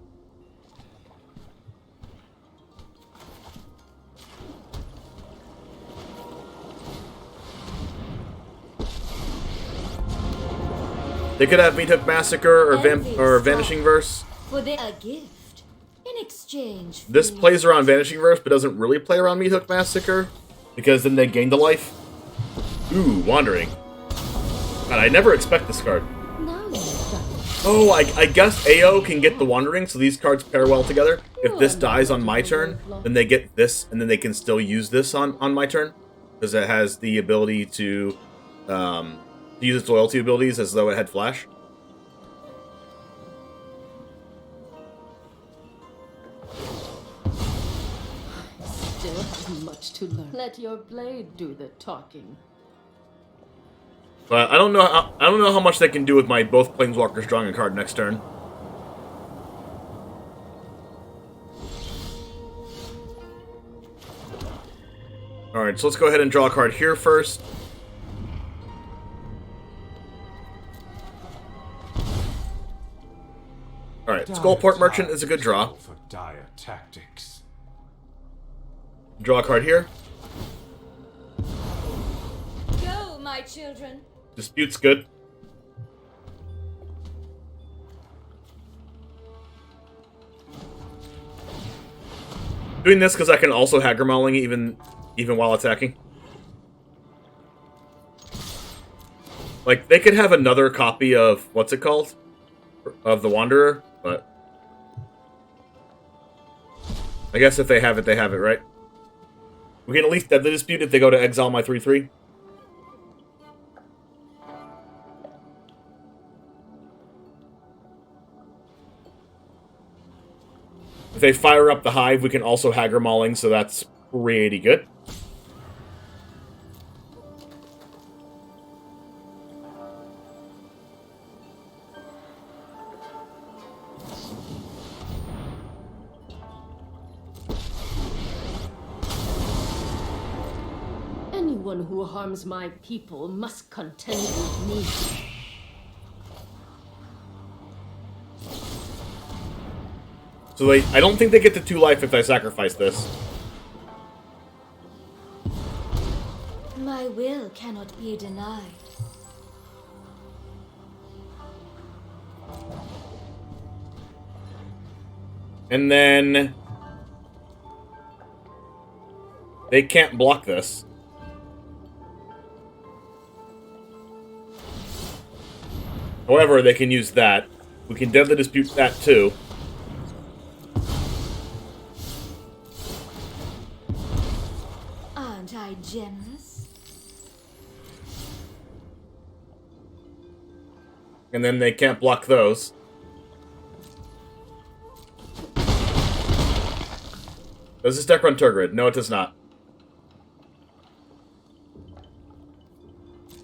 They could have Meathook Massacre or Vanishing Verse. For a gift in exchange. This plays around Vanishing Verse, but doesn't really play around Meathook Massacre, because then they gain the life. Ooh, Wandering. God, I never expect this card. Oh, I guess AO can get the Wandering, so these cards pair well together. If this dies on my turn, then they get this, and then they can still use this on my turn. because it has the ability to use its loyalty abilities as though it had flash. Still have much to learn. Let your blade do the talking. But I don't know how much they can do with my both Planeswalkers drawing a card next turn. Alright, so let's go ahead and draw a card here first. Alright, Skullport Merchant is a good draw. For dire tactics. Draw a card here. Go, my children. Dispute's good. Doing this because I can also Hagra Mauling even while attacking. Like, they could have another copy of, what's it called? Of the Wanderer, but... I guess if they have it, right? We can at least Deadly Dispute if they go to exile my 3/3. If they fire up the Hive, we can also Hagra Mauling, so that's pretty good. Anyone who harms my people must contend with me. So I don't think they get to 2 life if I sacrifice this. My will cannot be denied. And then... they can't block this. However, they can use that. We can Deadly Dispute that too. Aren't I generous? And then they can't block those. Does this deck run Turgid? No, it does not.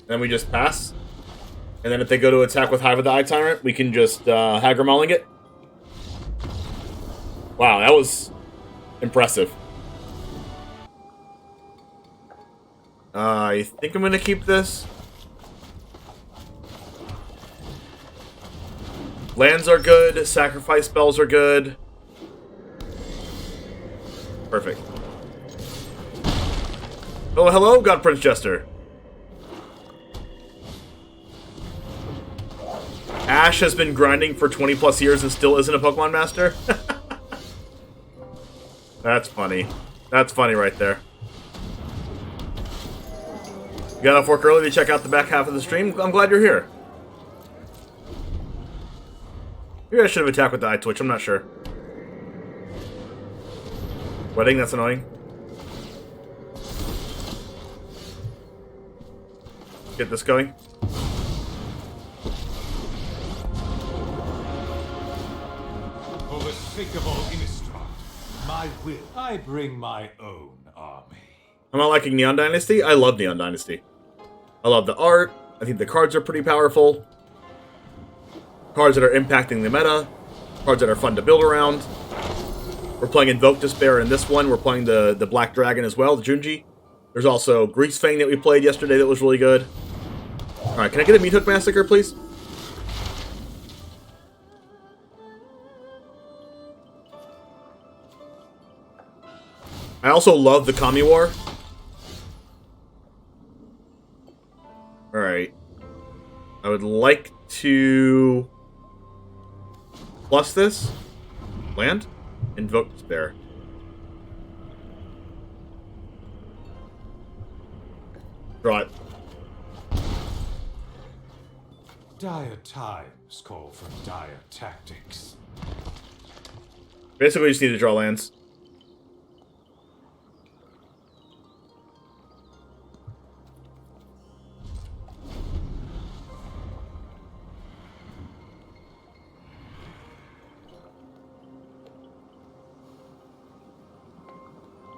Then we just pass. And then if they go to attack with Hive of the Eye Tyrant, we can just Hagra Mauling it. Wow, that was impressive. I think I'm going to keep this. Lands are good. Sacrifice spells are good. Perfect. Oh, hello, God Prince Jester. Ash has been grinding for 20 plus years and still isn't a Pokemon Master? That's funny. That's funny right there. You got off work early to check out the back half of the stream? I'm glad you're here. Maybe I should have attacked with the Eyetwitch, I'm not sure. Wedding, that's annoying. Get this going. For the sake of all Innistrad, my will, I bring my own army. I'm not liking Neon Dynasty. I love Neon Dynasty. I love the art. I think the cards are pretty powerful. Cards that are impacting the meta. Cards that are fun to build around. We're playing Invoke Despair in this one. We're playing the Black Dragon as well, the Junji. There's also Greasefang that we played yesterday that was really good. Alright, can I get a Meathook Massacre, please? I also love the Kami War. Alright. I would like to plus this. Land. Invoke Despair. Draw it. Dire times call for dire tactics. Basically, we just need to draw lands.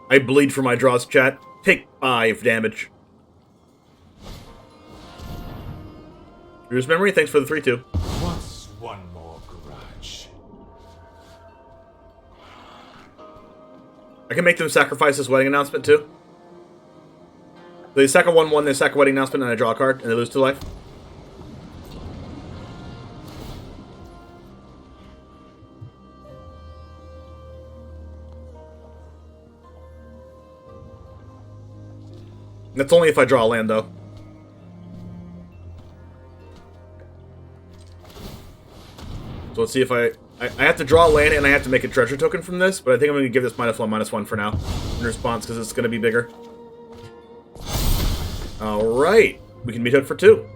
I bleed for my draws, chat. Take 5 damage. Drew's memory, thanks for the 3-2. What's one more grudge? I can make them sacrifice this wedding announcement, too. They sack a 1-1, they sack a wedding announcement, and I draw a card, and they lose 2 life. That's only if I draw a land, though. So let's see if I have to draw a land and I have to make a treasure token from this, but I think I'm going to give this -1/-1 for now in response because it's going to be bigger. Alright, we can Meathook for 2.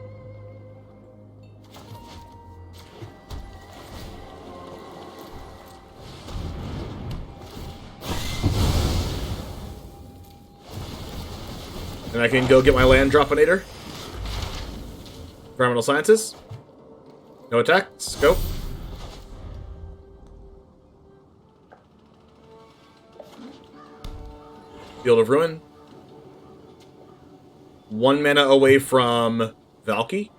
And I can go get my land Dropinator. Environmental Sciences. No attacks. Go. Field of Ruin. 1 mana away from Valky.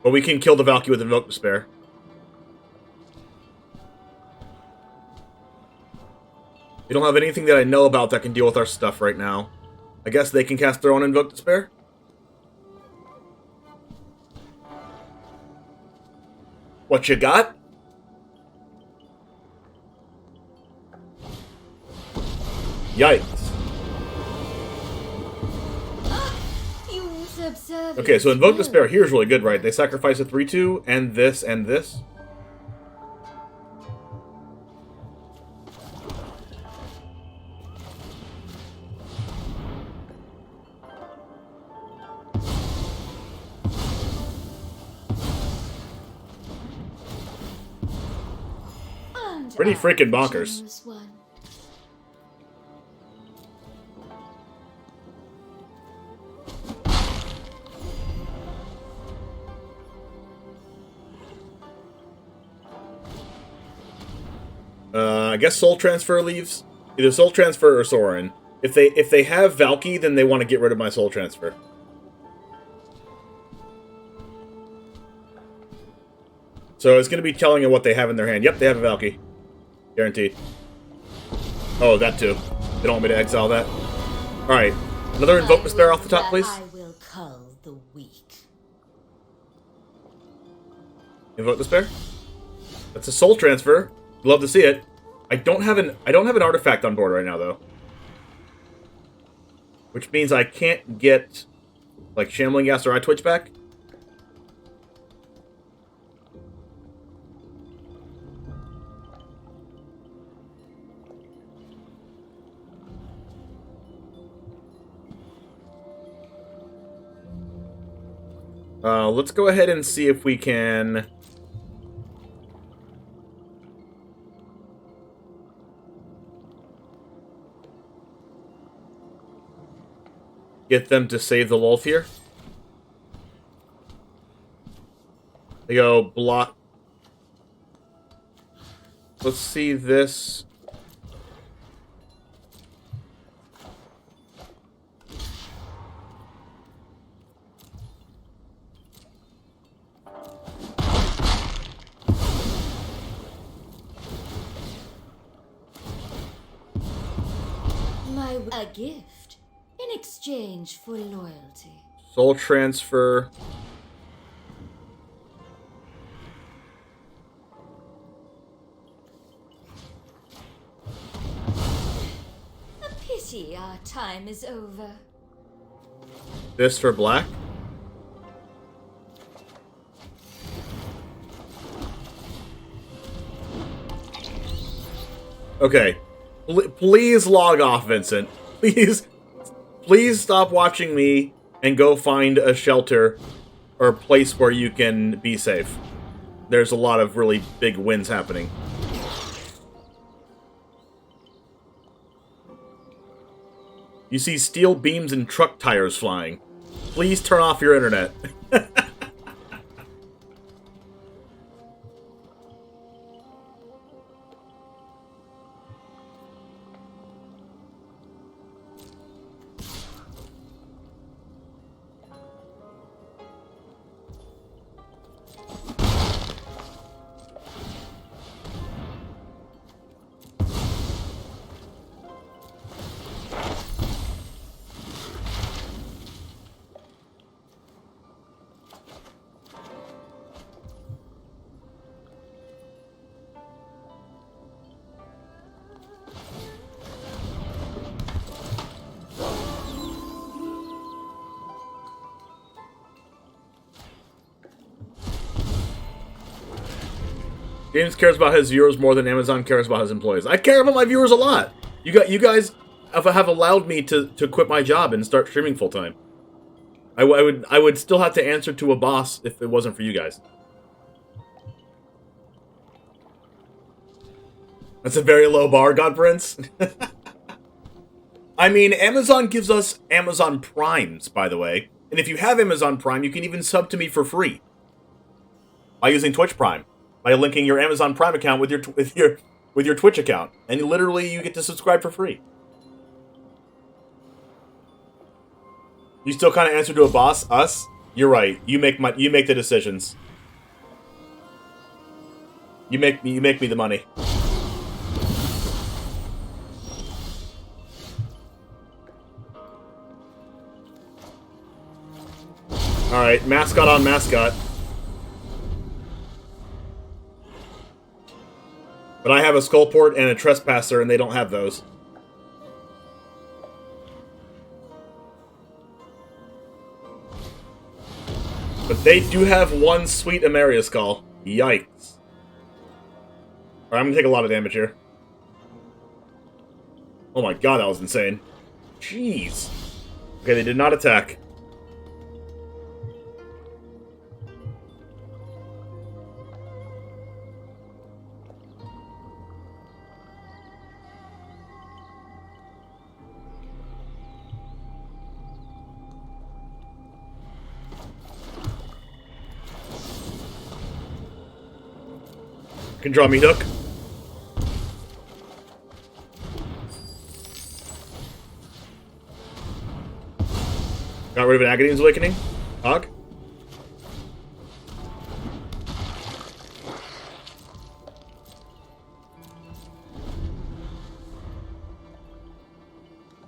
But we can kill the Valky with Invoke Despair. We don't have anything that I know about that can deal with our stuff right now. I guess they can cast their own Invoke Despair? What you got? Yikes. Okay, so Invoke Despair here is really good, right? They sacrifice a 3-2, and this, and this. Pretty freaking bonkers. I guess Soul Transfer leaves. Either Soul Transfer or Sorin. If they have Valky, then they want to get rid of my Soul Transfer. So it's going to be telling them what they have in their hand. Yep, they have a Valky. Guaranteed. Oh, that too. They don't want me to exile that. Alright. Another Invoke Despair off the top, please. I will cull the weak. Invoke Despair. That's a Soul Transfer. Love to see it. I don't have an artifact on board right now, though. Which means I can't get, like, Shambling Ghast or Eyetwitch back. Let's go ahead and see if we can get them to save the Lolth here. They go block. Let's see this. A gift in exchange for loyalty. Soul Transfer. A pity our time is over. This for black. Okay. Please log off, Vincent. Please stop watching me and go find a shelter or a place where you can be safe. There's a lot of really big wins happening. You see steel beams and truck tires flying. Please turn off your internet. James cares about his viewers more than Amazon cares about his employees. I care about my viewers a lot. You guys have allowed me to quit my job and start streaming full time. I would still have to answer to a boss if it wasn't for you guys. That's a very low bar, God Prince. I mean, Amazon gives us Amazon Primes, by the way. And if you have Amazon Prime, you can even sub to me for free by using Twitch Prime, by linking your Amazon Prime account with your Twitch account, and literally you get to subscribe for free. You still kind of answer to a boss, us? You're right. You make the decisions. You make me the money. All right, mascot on mascot. But I have a Skullport and a Trespasser, and they don't have those. But they do have one sweet Emeria Skull. Yikes. Alright, I'm gonna take a lot of damage here. Oh my god, that was insane. Jeez. Okay, they did not attack. Can draw Meathook. Got rid of an Agadeem's Awakening. Hog.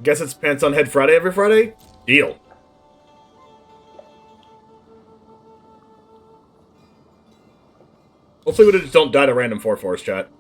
Guess it's Pants on Head Friday every Friday? Deal. Hopefully we just don't die to random 4/4s, chat.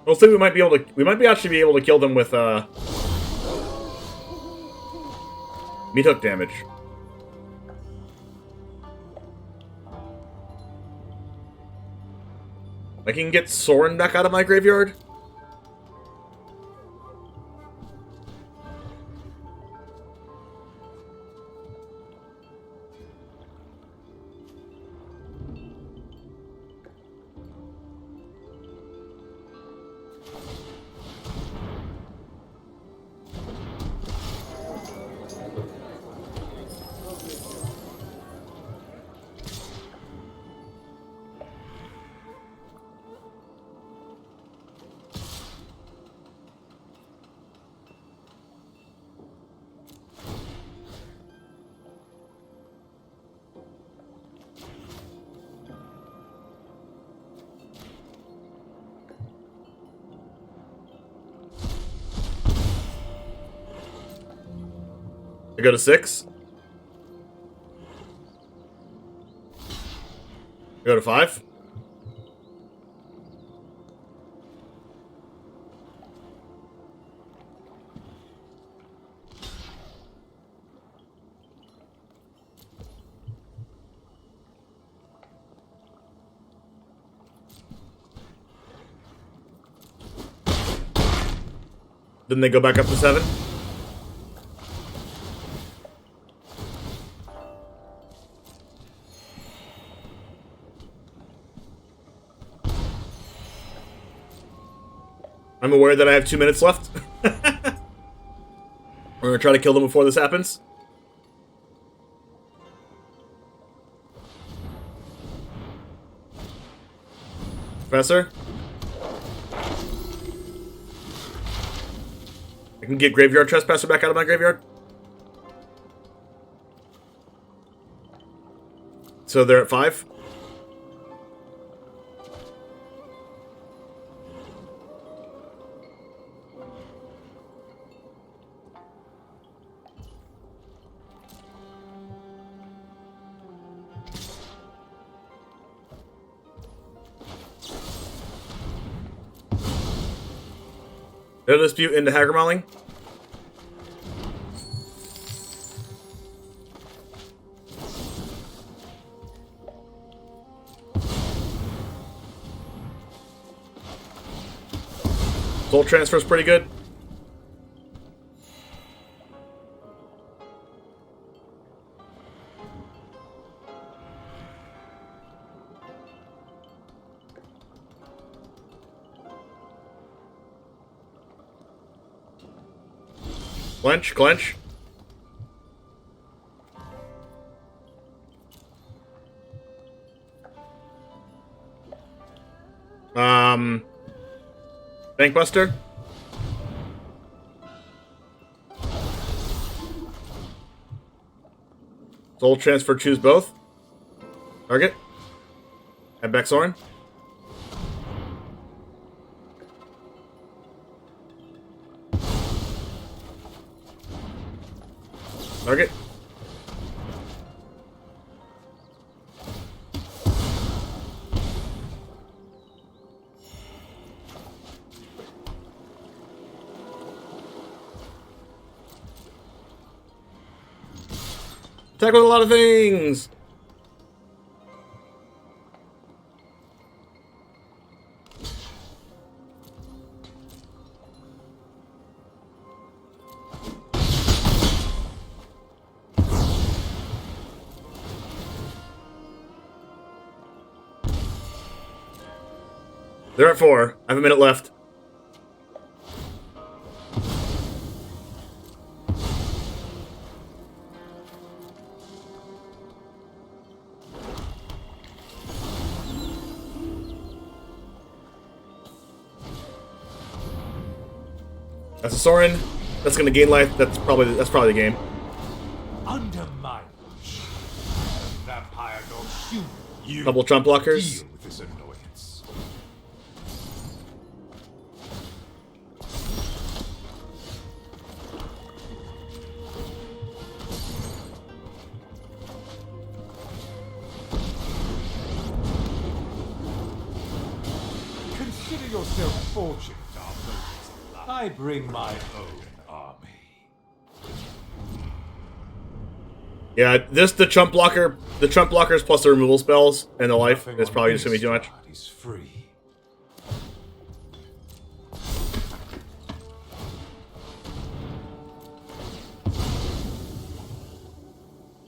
Hopefully we might actually be able to kill them with Meathook damage. I can get Sorin back out of my graveyard. I go to 6. I go to 5. Then they go back up to 7. I'm aware that I have 2 minutes left. We're gonna try to kill them before this happens. Professor? I can get Graveyard Trespasser back out of my graveyard. So they're at 5? No dispute into Hagra Mauling. Soul transfer is pretty good. Clench, clench. Bankbuster. Soul transfer, choose both. Target. Head back Sorin. Target. Attack with a lot of things! They're at 4. I have a minute left. That's a Sorin. That's gonna gain life. That's probably the game. Under my watch, the vampire don't shoot you. Couple trump blockers. Deal with this annoyance. Consider yourself fortunate, Arthur. I bring my own army. Yeah, the trump blockers plus the removal spells and the life is probably just gonna be too much. He's free.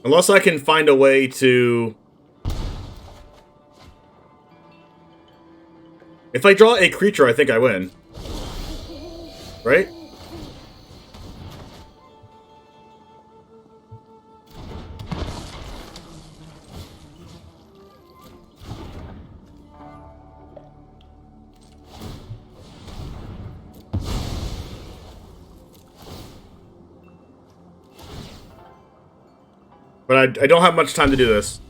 Unless I can find a way to... If I draw a creature, I think I win. Right? But I don't have much time to do this.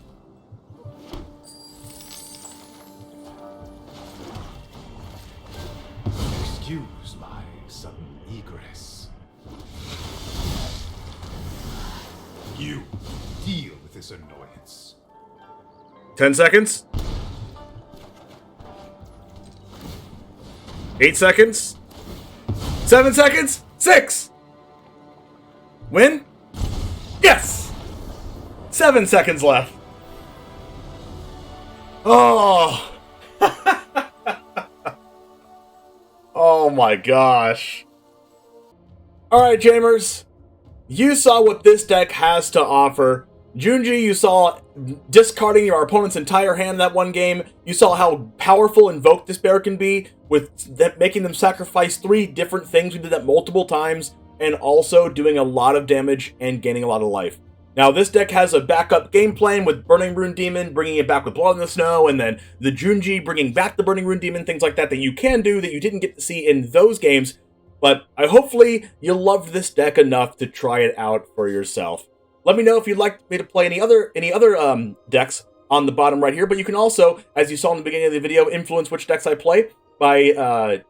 Excuse my sudden egress. You deal with this annoyance. 10 seconds. 8 seconds. 7 seconds. 6. Win? Yes! 7 seconds left. Oh. Oh my gosh. Alright, Jamers. You saw what this deck has to offer. Junji, you saw discarding your opponent's entire hand that one game. You saw how powerful Invoke Despair can be with making them sacrifice 3 different things. We did that multiple times. And also doing a lot of damage and gaining a lot of life. Now, this deck has a backup game plan with Burning-Rune Demon, bringing it back with Blood in the Snow, and then the Junji bringing back the Burning-Rune Demon, things like that that you can do that you didn't get to see in those games. But hopefully you loved this deck enough to try it out for yourself. Let me know if you'd like me to play any other decks on the bottom right here. But you can also, as you saw in the beginning of the video, influence which decks I play by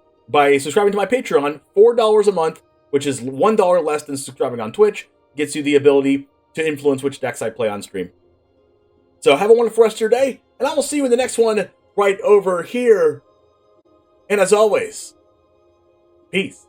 subscribing to my Patreon. $4 a month, which is $1 less than subscribing on Twitch, gets you the ability to influence which decks I play on stream. So have a wonderful rest of your day, and I will see you in the next one right over here. And as always, peace.